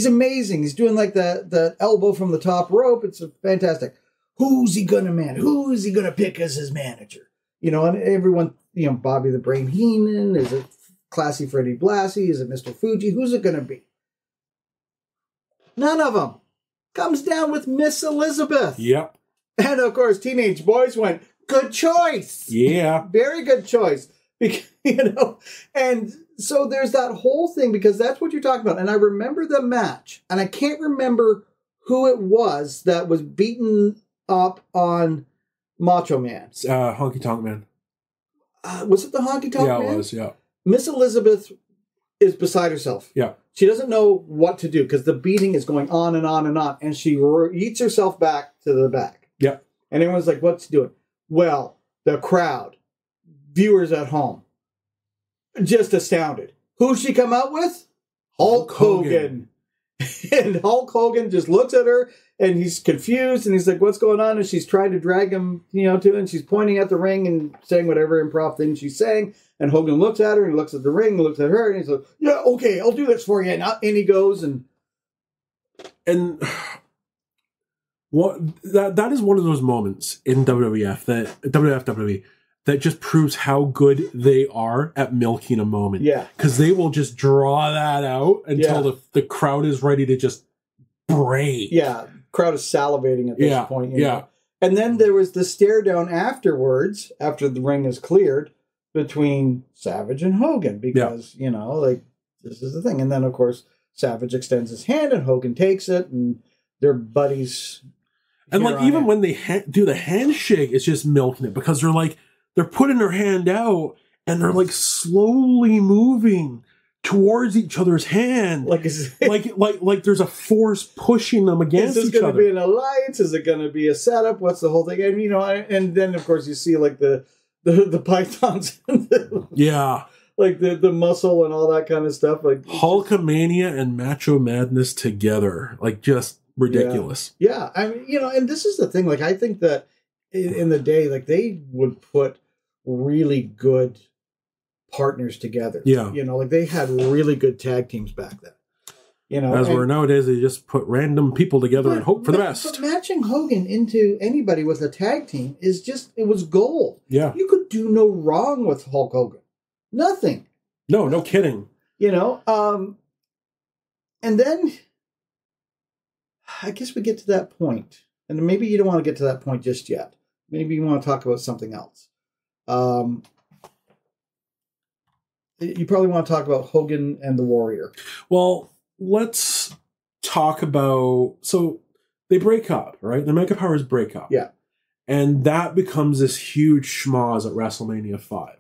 amazing. He's doing like the elbow from the top rope. It's fantastic. Who's he gonna Who is he gonna pick as his manager? And everyone, Bobby the Brain Heenan, is it Classy Freddie Blassie? Is it Mr. Fuji? Who's it gonna be? None of them. Comes down with Miss Elizabeth. Yep. And of course, teenage boys went, good choice. Yeah. Very good choice. And so there's that whole thing, because that's what you're talking about. And I remember the match, and I can't remember who it was that was beaten up on Macho Man. Honky Tonk Man. Was it the Honky Tonk Man? Yeah, it was, yeah. Miss Elizabeth is beside herself. Yeah. She doesn't know what to do because the beating is going on and on and on. And she eats herself back to the back. Yeah. And everyone's like, what's she doing? Well, the crowd, viewers at home, just astounded. Who's she come out with? Hulk Hogan. And Hulk Hogan just looks at her, and he's confused, and he's like, what's going on? And she's trying to drag him, to, and she's pointing at the ring and saying whatever improv thing she's saying. And Hogan looks at her and looks at the ring and looks at her, and he's like, yeah, okay, I'll do this for you. And he goes, and what that is one of those moments in WWE that just proves how good they are at milking a moment. Yeah. Because they will just draw that out until the crowd is ready to just break. Yeah. Crowd is salivating at this point. Yeah. And then there was the stare down afterwards, after the ring is cleared, between Savage and Hogan. Because, this is the thing. And then, of course, Savage extends his hand and Hogan takes it, and they're buddies. And even when they do the handshake, it's just milking it, because they're putting their hand out and they're slowly moving towards each other's hand. Like there's a force pushing them against each other. Is this going to be an alliance? Is it going to be a setup? What's the whole thing? And, and then of course you see the pythons. Yeah. The muscle and all that kind of stuff. Hulkamania and Macho Madness together. Just ridiculous. Yeah. I mean, and this is the thing. I think that in the day, they would put really good partners together. Yeah. They had really good tag teams back then. Where nowadays they just put random people together and hope for the best. But matching Hogan into anybody with a tag team it was gold. Yeah. You could do no wrong with Hulk Hogan. Nothing. No kidding. And then I guess we get to that point. And maybe you don't want to get to that point just yet. Maybe you want to talk about something else. You probably want to talk about Hogan and the Warrior. Well, let's talk about... So, they break up, right? The Mega Powers break up. Yeah. And that becomes this huge schmoz at WrestleMania 5.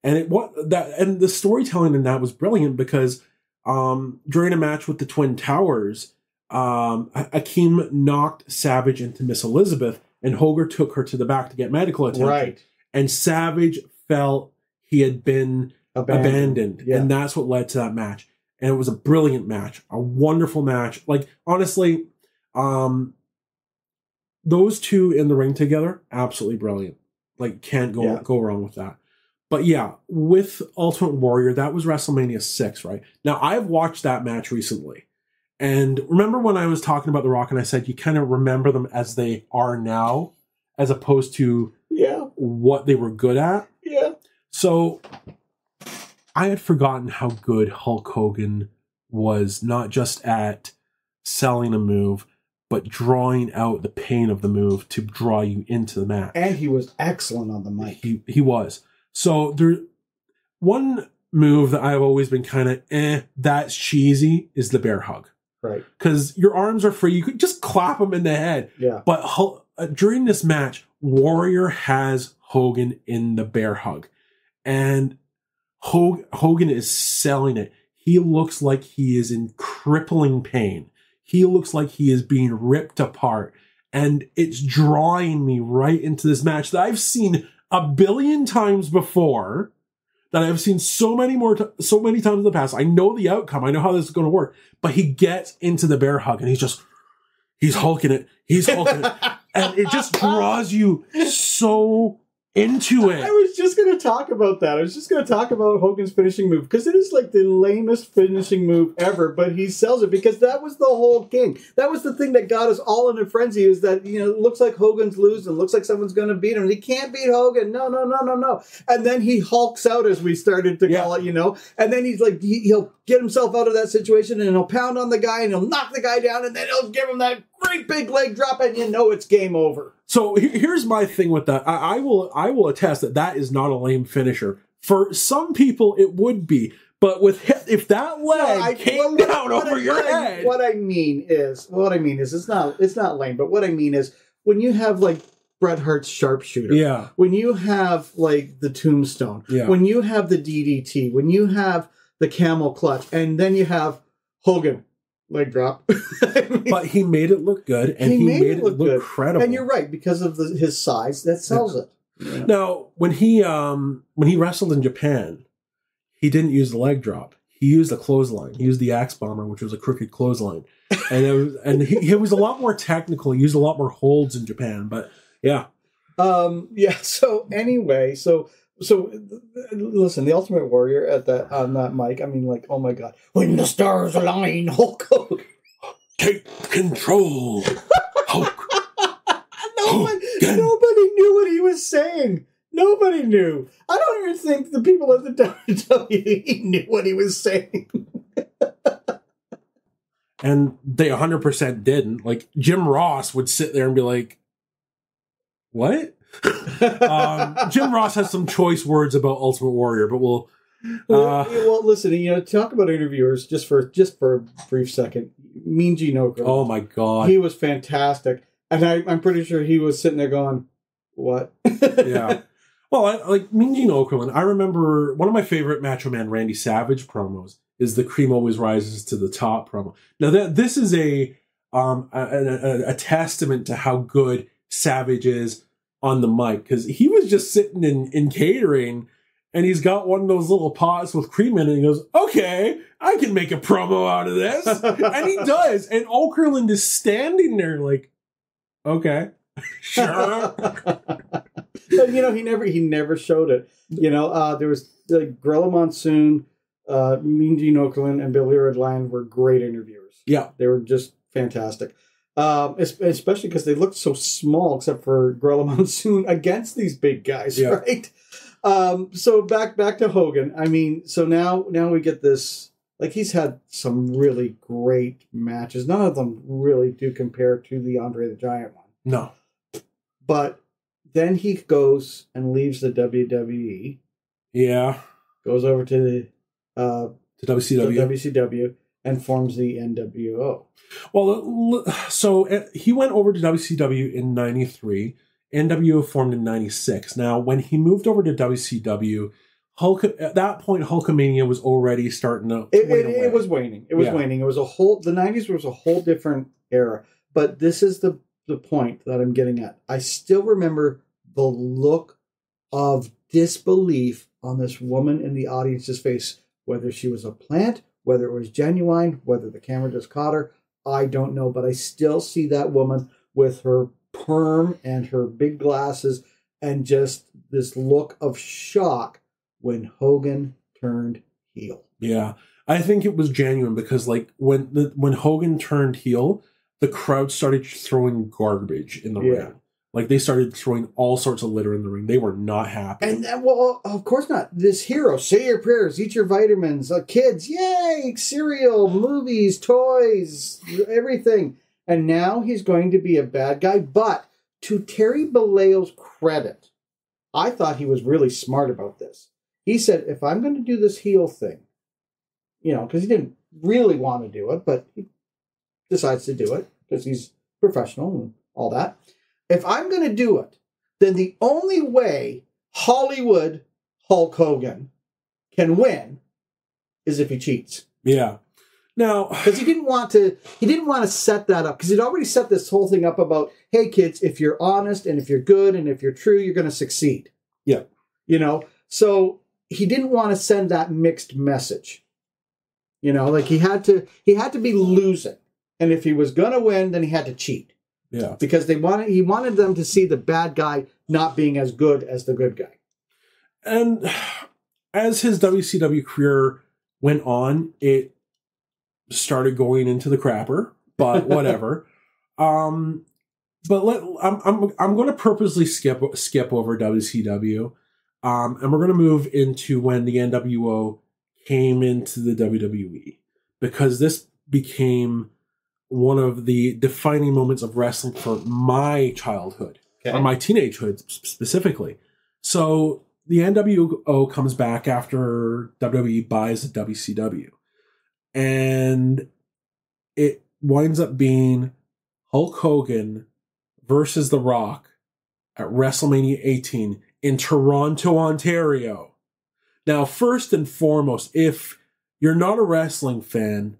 And the storytelling in that was brilliant, because during a match with the Twin Towers, Akeem knocked Savage into Miss Elizabeth, and Hogan took her to the back to get medical attention. Right. And Savage felt he had been abandoned. Yeah. And that's what led to that match. And it was a brilliant match, a wonderful match. Honestly, those two in the ring together, absolutely brilliant. Can't go wrong with that. But yeah, with Ultimate Warrior, that was WrestleMania 6, right? Now, I've watched that match recently. And remember when I was talking about The Rock and I said you kind of remember them as they are now, as opposed to what they were good at? Yeah. So I had forgotten how good Hulk Hogan was, not just at selling a move, but drawing out the pain of the move to draw you into the match. And he was excellent on the mic. He was. So one move that I've always been kind of, that's cheesy, is the bear hug. Right. Because your arms are free. You could just clap him in the head. Yeah. But during this match, Warrior has Hogan in the bear hug. And Hogan is selling it. He looks like he is in crippling pain. he looks like he is being ripped apart. And it's drawing me right into this match that I've seen a billion times before, that I've seen so many times in the past. I know the outcome. I know how this is going to work. But he gets into the bear hug and he's hulking it. He's hulking it. And it just draws you so into it. I was just going to talk about that. I was just going to talk about Hogan's finishing move, because it is like the lamest finishing move ever, but he sells it because that was the whole king. That was the thing that got us all in a frenzy, is that, it looks like Hogan's losing, looks like someone's going to beat him. He can't beat Hogan. No. And then he hulks out, as we started to call it, and then he's like, he'll get himself out of that situation, and he'll pound on the guy, and he'll knock the guy down, and then he'll give him that great big leg drop, and it's game over. So here's my thing with that. I will attest that is not a lame finisher. For some people, it would be. But if that leg came down over your head. What I mean is, it's not lame, but what I mean is, when you have like Bret Hart's sharpshooter, when you have like the tombstone, when you have the DDT, when you have the camel clutch, and then you have Hogan leg drop. But he made it look good, and he made it look good. Credible. And you're right, because of his size, that sells it. Yeah. Now, when he wrestled in Japan, he didn't use the leg drop. He used a clothesline. He used the axe bomber, which was a crooked clothesline, and he was a lot more technical. He used a lot more holds in Japan, but yeah. So anyway, so listen, the Ultimate Warrior on that mic. I mean, like, oh my God, when the stars align, Hulk Hogan, take control, Hulk. Nobody knew what he was saying. Nobody knew. I don't even think the people at the WWE knew what he was saying. And they 100% didn't. Like, Jim Ross would sit there and be like, what? Jim Ross has some choice words about Ultimate Warrior, but we'll... well, listen, talk about interviewers just for a brief second. Mean Gene Okerlund. Oh, my God. He was fantastic. And I'm pretty sure he was sitting there going, what? Yeah. Well, like Mean Gene Okerlund, I remember one of my favorite Macho Man Randy Savage promos is the Cream Always Rises to the Top promo. Now, this is a testament to how good Savage is on the mic, because he was just sitting in catering, and he's got one of those little pots with cream in it, and he goes, okay, I can make a promo out of this. And he does. And Okerlund is standing there like, okay, sure. But, he never showed it. There was like Gorilla Monsoon, Mean Gene Okerlund, and Billy Redline were great interviewers. Yeah. They were just fantastic. Especially because they looked so small, except for Gorilla Monsoon against these big guys, right? So back to Hogan. I mean, so now we get this. Like, he's had some really great matches. None of them really do compare to the Andre the Giant one. No. But then he goes and leaves the WWE. Yeah. Goes over to WCW. WCW and forms the NWO. Well, so he went over to WCW in 93. NWO formed in 96. Now, when he moved over to WCW, at that point, Hulkamania was already starting to it was waning. It was waning. It was the 90s was a whole different era. But this is the point that I'm getting at. I still remember the look of disbelief on this woman in the audience's face, whether she was a plant, whether it was genuine, whether the camera just caught her, I don't know. But I still see that woman with her perm and her big glasses and just this look of shock when Hogan turned heel. Yeah, I think it was genuine because, like, when Hogan turned heel, the crowd started throwing garbage in the ring. Like, they started throwing all sorts of litter in the ring. They were not happy. And, well, of course not. This hero, say your prayers, eat your vitamins, kids, yay, cereal, movies, toys, everything. And now he's going to be a bad guy. But to Terry Bolleo's credit, I thought he was really smart about this. He said, if I'm going to do this heel thing, because he didn't really want to do it, but he decides to do it because he's professional and all that. If I'm going to do it, then the only way Hollywood Hulk Hogan can win is if he cheats. Yeah. Now, because he didn't want to set that up, because he'd already set this whole thing up about, hey kids, if you're honest and if you're good and if you're true, you're going to succeed. Yeah. You know, so he didn't want to send that mixed message. You know, like he had to be losing. And if he was going to win, then he had to cheat. Yeah. Because he wanted them to see the bad guy not being as good as the good guy. And as his WCW career went on, it started going into the crapper, but whatever. I'm going to purposely skip over WCW, and we're going to move into when the NWO came into the WWE, because this became one of the defining moments of wrestling for my childhood, or my teenagehood specifically. So the NWO comes back after WWE buys the WCW. And it winds up being Hulk Hogan versus The Rock at WrestleMania 18 in Toronto, Ontario. Now, first and foremost, if you're not a wrestling fan,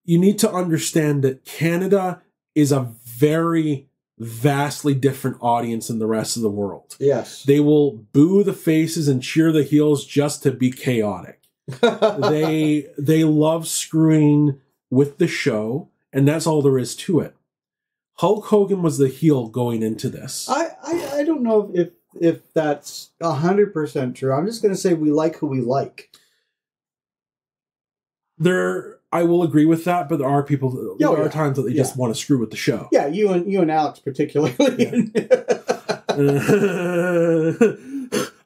you need to understand that Canada is a very vastly different audience than the rest of the world. Yes. They will boo the faces and cheer the heels just to be chaotic. They love screwing with the show, and that's all there is to it. Hulk Hogan was the heel going into this. I don't know if that's 100% true. I'm just going to say we like who we like. I will agree with that, but there are people. There are times that they just want to screw with the show. Yeah, you and Alex particularly. Yeah.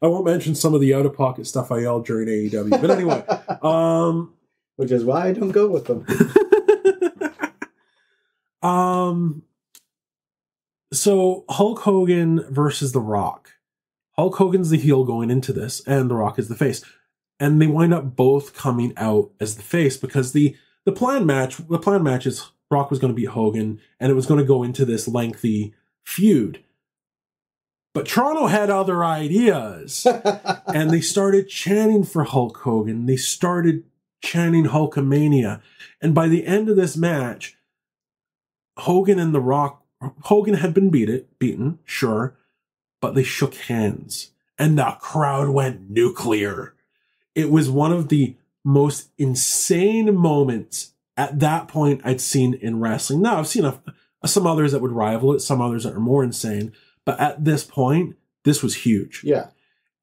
I won't mention some of the out-of-pocket stuff I yelled during AEW. But anyway. Which is why I don't go with them. So Hulk Hogan versus The Rock. Hulk Hogan's the heel going into this, and The Rock is the face. And they wind up both coming out as the face, because the planned match is Rock was going to beat Hogan, and it was going to go into this lengthy feud. But Toronto had other ideas, and they started chanting for Hulk Hogan. They started chanting Hulkamania. And by the end of this match, Hogan and The Rock, Hogan had been beaten, sure, but they shook hands, and the crowd went nuclear. It was one of the most insane moments at that point I'd seen in wrestling. Now, I've seen some others that would rival it, some others that are more insane. But at this point, this was huge. Yeah.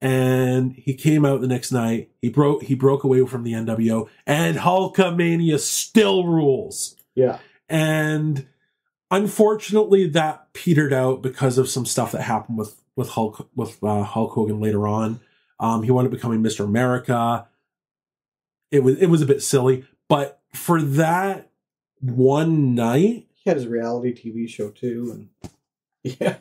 And he came out the next night. He broke away from the NWO, and Hulkamania still rules. Yeah. And unfortunately, that petered out because of some stuff that happened with Hulk Hogan later on. He wound up becoming Mr. America. It was a bit silly, but for that one night, he had his reality TV show too, and yeah.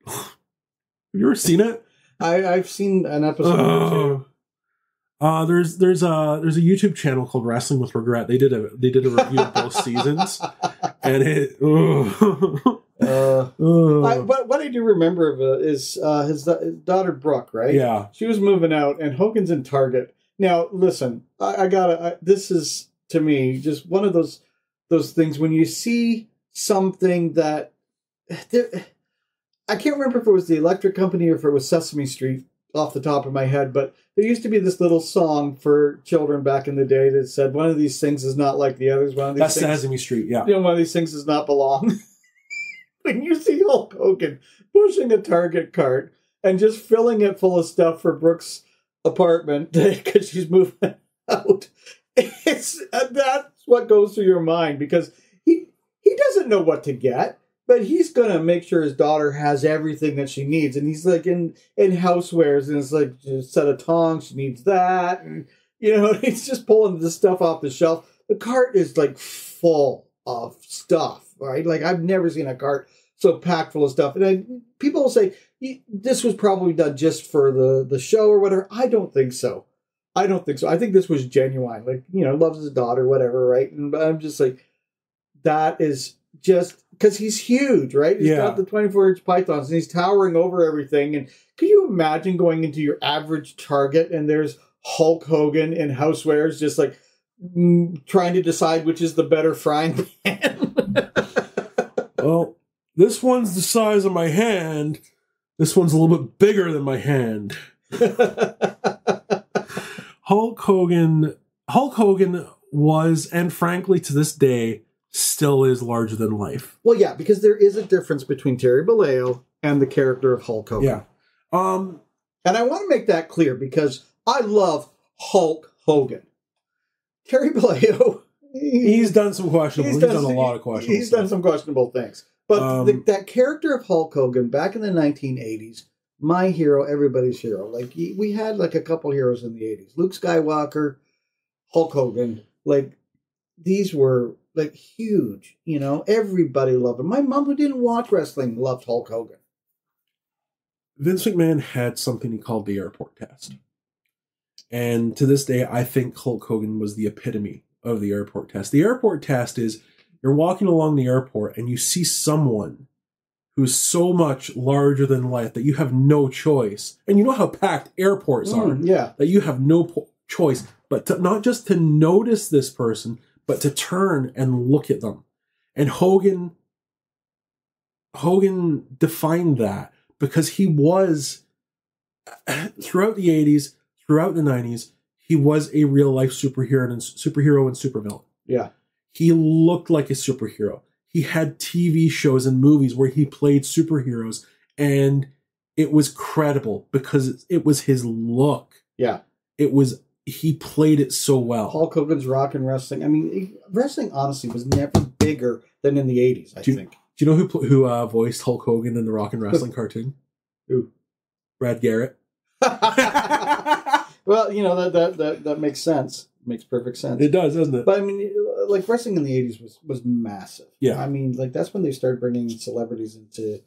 Have you ever seen it? I've seen an episode or two. There's a YouTube channel called Wrestling with Regret. They did a review of both seasons, and it. What I do remember of it is his daughter Brooke, right? Yeah, she was moving out, and Hogan's in Target. Now, listen, this is to me just one of those things when you see something that. I can't remember if it was the Electric Company or if it was Sesame Street off the top of my head, but there used to be this little song for children back in the day that said, one of these things is not like the others. One of these That's Sesame Street, yeah. One of these things does not belong. When you see Hulk Hogan pushing a Target cart and just filling it full of stuff for Brooke's apartment because she's moving out, that's what goes through your mind, because he doesn't know what to get. But he's going to make sure his daughter has everything that she needs. And he's like in housewares, and it's like a set of tongs, she needs that. And, he's just pulling the stuff off the shelf. The cart is like full of stuff, right? Like I've never seen a cart so packed full of stuff. And people will say, this was probably done just for the show or whatever. I don't think so. I think this was genuine. Like, loves his daughter, whatever, right? And I'm just like, that is just... because he's huge, right? He's got the 24-inch pythons, and he's towering over everything. And can you imagine going into your average Target and there's Hulk Hogan in housewares just like trying to decide which is the better frying pan. Well, this one's the size of my hand. This one's a little bit bigger than my hand. Hulk Hogan was, and frankly to this day, still is larger than life. Well, yeah, because there is a difference between Terry Bollea and the character of Hulk Hogan. Yeah. And I want to make that clear because I love Hulk Hogan. Terry Bollea, he's done some questionable. He's done a lot of questionable. He's done some questionable things. But that character of Hulk Hogan back in the 1980s, my hero, everybody's hero. Like we had like a couple heroes in the 80s. Luke Skywalker, Hulk Hogan. Like these were like huge. You know, everybody loved him. My mom, who didn't watch wrestling, loved Hulk Hogan. Vince McMahon had something he called the airport test. And to this day, I think Hulk Hogan was the epitome of the airport test. The airport test is you're walking along the airport and you see someone who's so much larger than life that you have no choice. And you know how packed airports are. Yeah. That you have no choice, but to, not just to notice this person, but to turn and look at them. And Hogan defined that because he was, throughout the 80s, throughout the 90s, he was a real-life superhero and supervillain. Yeah. He looked like a superhero. He had TV shows and movies where he played superheroes, and it was credible because it was his look. Yeah. He played it so well. Hulk Hogan's rock and wrestling. I mean, wrestling honestly was never bigger than in the 80s, I think. Do you know who voiced Hulk Hogan in the Rock and Wrestling cartoon? Who? Brad Garrett. Well, you know, that makes sense. Makes perfect sense. It does, doesn't it? But I mean, like wrestling in the 80s was massive. Yeah. I mean, like that's when they started bringing celebrities into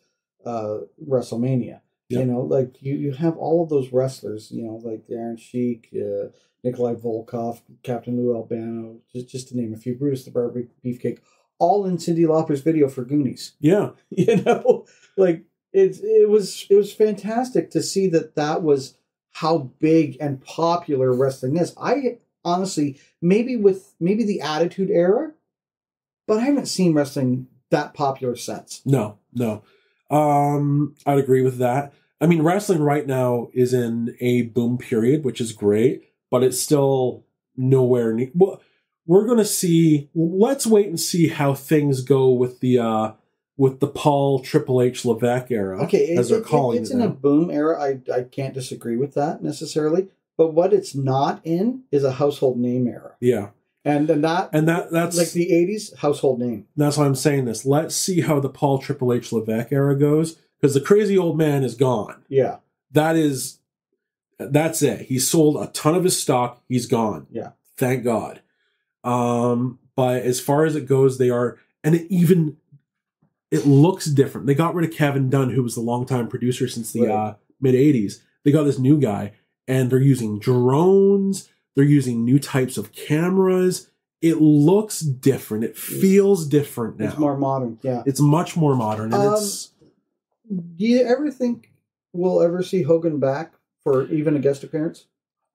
Wrestlemania. Yep. You know, like you have all of those wrestlers, you know, like Iron Sheik, Nikolai Volkov, Captain Lou Albano, just to name a few, Brutus the Barber Beefcake, all in Cyndi Lauper's video for Goonies. Yeah. You know, like it was fantastic to see that was how big and popular wrestling is. I honestly, maybe the Attitude Era, but I haven't seen wrestling that popular since. No. I'd agree with that. I mean, wrestling right now is in a boom period, which is great, but it's still nowhere near. Well, we're going to see. Let's wait and see how things go with the Paul Triple H Levesque era. Okay, as they're calling it. It's in a boom era. I can't disagree with that necessarily. But what it's not in is a household name era. Yeah. And that's like the 80s household name. That's why I'm saying this. Let's see how the Paul Triple H Levesque era goes, because the crazy old man is gone. Yeah. That's it. He sold a ton of his stock. He's gone. Yeah. Thank God. But as far as it goes, they are, and it looks different. They got rid of Kevin Dunn, who was the longtime producer since the mid 80s. They got this new guy, and they're using drones. They're using new types of cameras. It looks different. It feels different now. It's more modern, yeah. It's much more modern. And do you ever think we'll ever see Hogan back for even a guest appearance?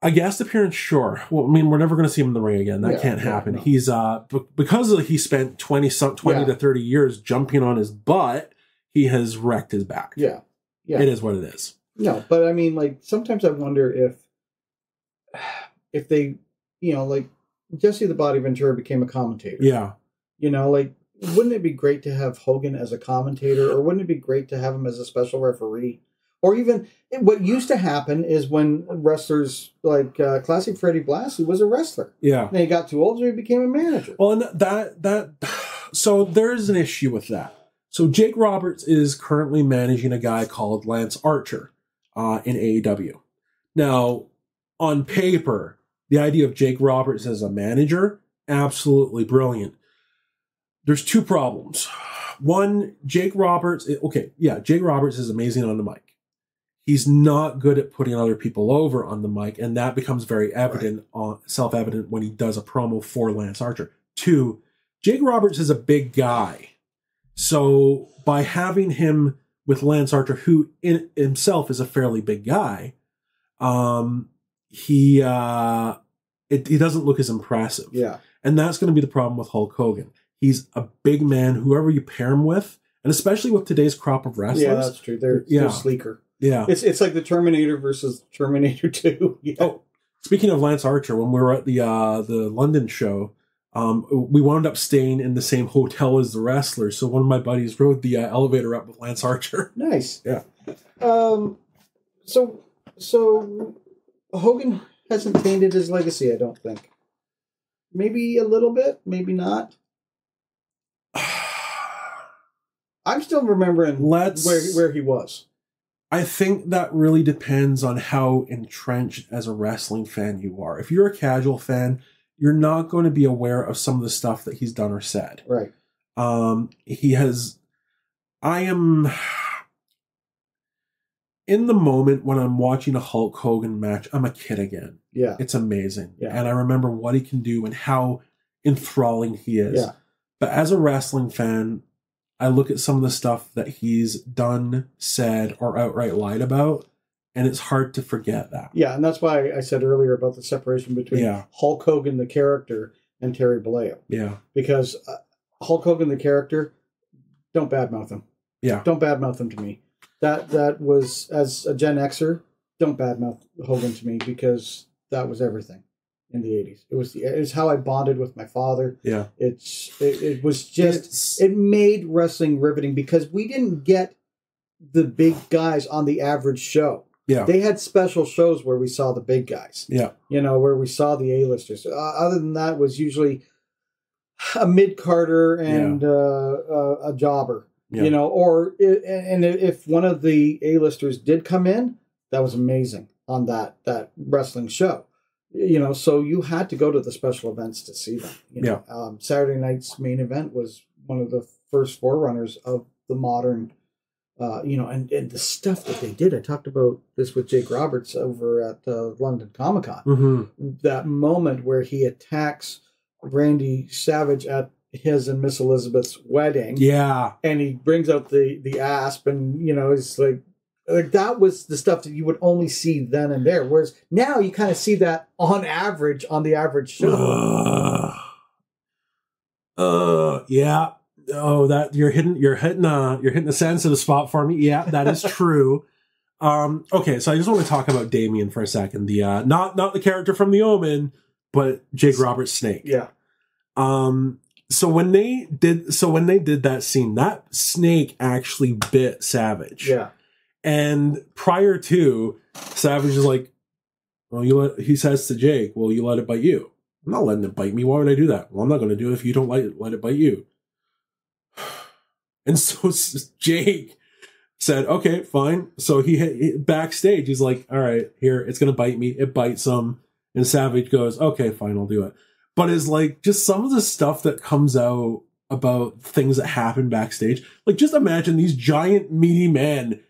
A guest appearance, sure. Well, I mean, we're never going to see him in the ring again. That can't happen. No. He's because he spent 20 to 30 years jumping on his butt, he has wrecked his back. Yeah. It is what it is. No, but I mean, like, sometimes I wonder if they, you know, like, Jesse the Body Ventura became a commentator. Yeah. You know, like, wouldn't it be great to have Hogan as a commentator, or wouldn't it be great to have him as a special referee? Or even, what used to happen is when wrestlers, like Classic Freddie Blassie was a wrestler. Yeah. And he got too old, so he became a manager. Well, and so there's an issue with that. So Jake Roberts is currently managing a guy called Lance Archer in AEW. Now, on paper, the idea of Jake Roberts as a manager, absolutely brilliant. There's two problems. One, Jake Roberts is amazing on the mic. He's not good at putting other people over on the mic, and that becomes very self-evident when he does a promo for Lance Archer. Two, Jake Roberts is a big guy. So by having him with Lance Archer, who in himself is a fairly big guy, he he doesn't look as impressive. Yeah. And that's going to be the problem with Hulk Hogan. He's a big man, whoever you pair him with, and especially with today's crop of wrestlers. Yeah, that's true. They're sleeker. Yeah. It's like the Terminator versus Terminator 2. Yeah. Oh, speaking of Lance Archer, when we were at the London show, we wound up staying in the same hotel as the wrestlers. So one of my buddies rode the elevator up with Lance Archer. Nice. Yeah. So Hogan hasn't tainted his legacy, I don't think. Maybe a little bit, maybe not. I'm still remembering where he was. I think that really depends on how entrenched as a wrestling fan you are. If you're a casual fan, you're not going to be aware of some of the stuff that he's done or said. Right. I am in the moment when I'm watching a Hulk Hogan match, I'm a kid again. Yeah. It's amazing. Yeah. And I remember what he can do and how enthralling he is. Yeah. But as a wrestling fan, I look at some of the stuff that he's done, said, or outright lied about, and it's hard to forget that. Yeah, and that's why I said earlier about the separation between Hulk Hogan, the character, and Terry Bollea. Yeah. Because Hulk Hogan, the character, don't badmouth him. Yeah. Don't badmouth him to me. That was, as a Gen Xer, don't badmouth Hogan to me, because that was everything in the 80s. It was how I bonded with my father. Yeah. It was just, it made wrestling riveting, because we didn't get the big guys on the average show. Yeah. They had special shows where we saw the big guys. Yeah. Where we saw the A-listers. Other than that, it was usually a mid-carder and a jobber. Yeah. And if one of the A-listers did come in, that was amazing on that wrestling show. So you had to go to the special events to see them. Saturday night's main event was one of the first forerunners of the modern, and the stuff that they did. I talked about this with Jake Roberts over at London Comic-Con. Mm-hmm. That moment where he attacks Randy Savage at his and Miss Elizabeth's wedding. Yeah. And he brings out the asp, and, it's like that was the stuff that you would only see then and there. Whereas now you kind of see that on the average show. Yeah. Oh, that you're hitting a sensitive spot for me. Yeah, that is true. Okay, so I just want to talk about Damien for a second. The not the character from The Omen, but Jake Roberts' Snake. Yeah. So when they did that scene, that snake actually bit Savage. Yeah. And prior to, Savage is like, well, he says to Jake, well, you let it bite you. I'm not letting it bite me. Why would I do that? Well, I'm not going to do it if you don't let it bite you. And so Jake said, okay, fine. So he backstage, he's like, all right, here, it's going to bite me. It bites him. And Savage goes, okay, fine, I'll do it. But it's like just some of the stuff that comes out about things that happen backstage. Like, just imagine these giant, meaty men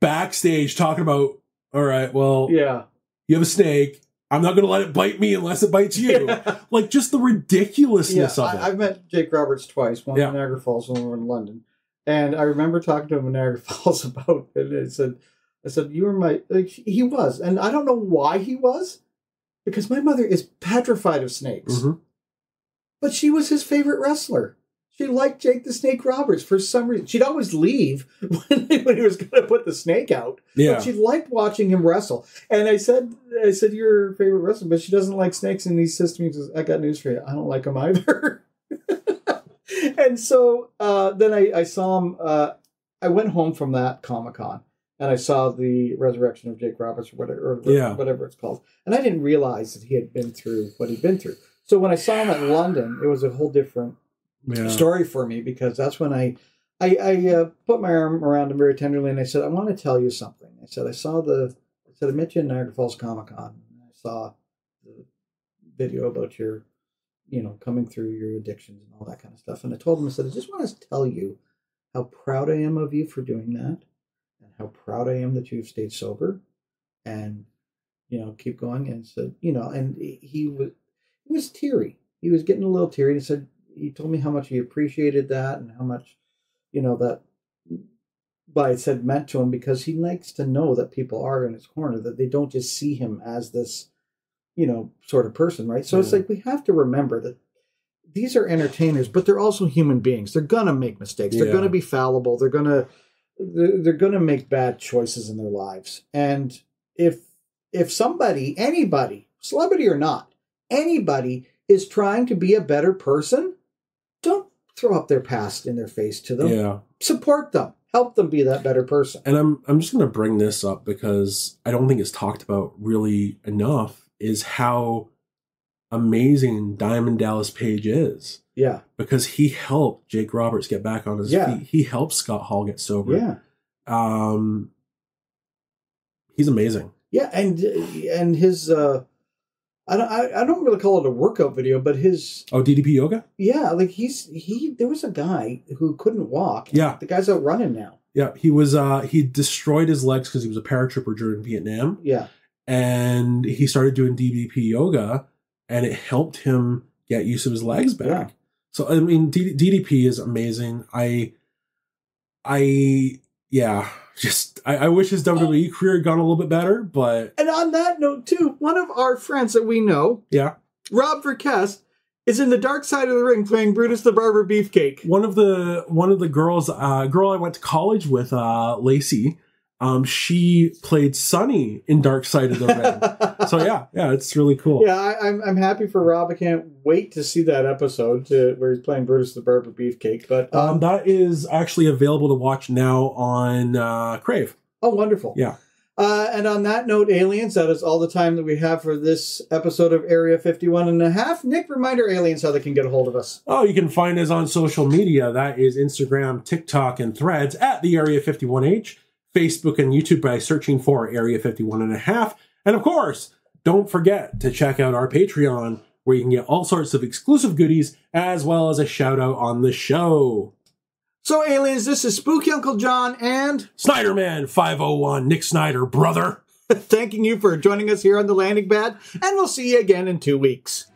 backstage talking about, all right, well, yeah, you have a snake. I'm not going to let it bite me unless it bites you. Yeah. Like, just the ridiculousness of it. I've met Jake Roberts twice, one in Niagara Falls, one in London. And I remember talking to him in Niagara Falls about it. I said, you were my, like, he was. And I don't know why he was, because my mother is petrified of snakes. Mm-hmm. But she was his favorite wrestler. She liked Jake the Snake Roberts for some reason. She'd always leave when he was going to put the snake out. Yeah. But she liked watching him wrestle. And I said, you're her favorite wrestler, but she doesn't like snakes. And he says to me, I got news for you. I don't like them either. And so then I saw him. I went home from that Comic-Con, and I saw the Resurrection of Jake Roberts, or whatever it's called. And I didn't realize that he had been through what he'd been through. So when I saw him at London, it was a whole different story for me, because that's when I put my arm around him very tenderly, and I said, I want to tell you something. I said, I met you in Niagara Falls Comic-Con. I saw the video about your, coming through your addictions and all that kind of stuff. And I told him, I said, I just want to tell you how proud I am of you for doing that, and how proud I am that you've stayed sober, and, keep going. And said, and he was teary. He was getting a little teary. And he said, he told me how much he appreciated that, and how much, that what I said meant to him, because he likes to know that people are in his corner, that they don't just see him as this sort of person, right? So it's like we have to remember that these are entertainers, but they're also human beings. They're gonna make mistakes. They're gonna be fallible. They're gonna make bad choices in their lives. And if somebody, anybody, celebrity or not, anybody is trying to be a better person, don't throw up their past in their face to them. Yeah. Support them. Help them be that better person. And I'm just going to bring this up because I don't think it's talked about really enough, is how amazing Diamond Dallas Page is. Yeah. Because he helped Jake Roberts get back on his feet. He helped Scott Hall get sober. Yeah. He's amazing. Yeah, and his I don't really call it a workout video, but his DDP yoga? Yeah, like there was a guy who couldn't walk. Yeah. The guy's out running now. Yeah, he destroyed his legs because he was a paratrooper during Vietnam. Yeah. And he started doing DDP yoga, and it helped him get use of his legs back. Yeah. So I mean, DDP is amazing. I wish his WWE career had gone a little bit better, but... And on that note, too, one of our friends that we know, Rob Verkest, is in the dark side of the ring playing Brutus the Barber Beefcake. One of the girls, girl I went to college with, Lacey, she played Sunny in Dark Side of the Ring. So yeah, it's really cool. Yeah, I'm happy for Rob. I can't wait to see that episode where he's playing Brutus the Barber Beefcake. But that is actually available to watch now on Crave. Oh, wonderful. Yeah. And on that note, aliens, that is all the time that we have for this episode of Area 51 and a half. Nick, remind our aliens how they can get a hold of us. Oh, you can find us on social media. That is Instagram, TikTok, and Threads at the Area 51H. Facebook and YouTube by searching for Area 51 and a half. And of course, don't forget to check out our Patreon, where you can get all sorts of exclusive goodies, as well as a shout out on the show. So, aliens, this is Spooky Uncle John and Snyderman 501, Nick Snyder, brother. Thanking you for joining us here on the landing pad, and we'll see you again in 2 weeks.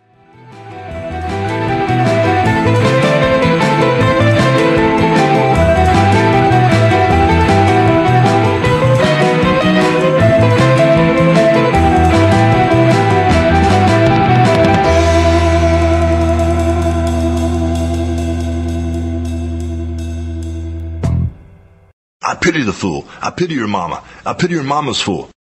I pity the fool. I pity your mama. I pity your mama's fool.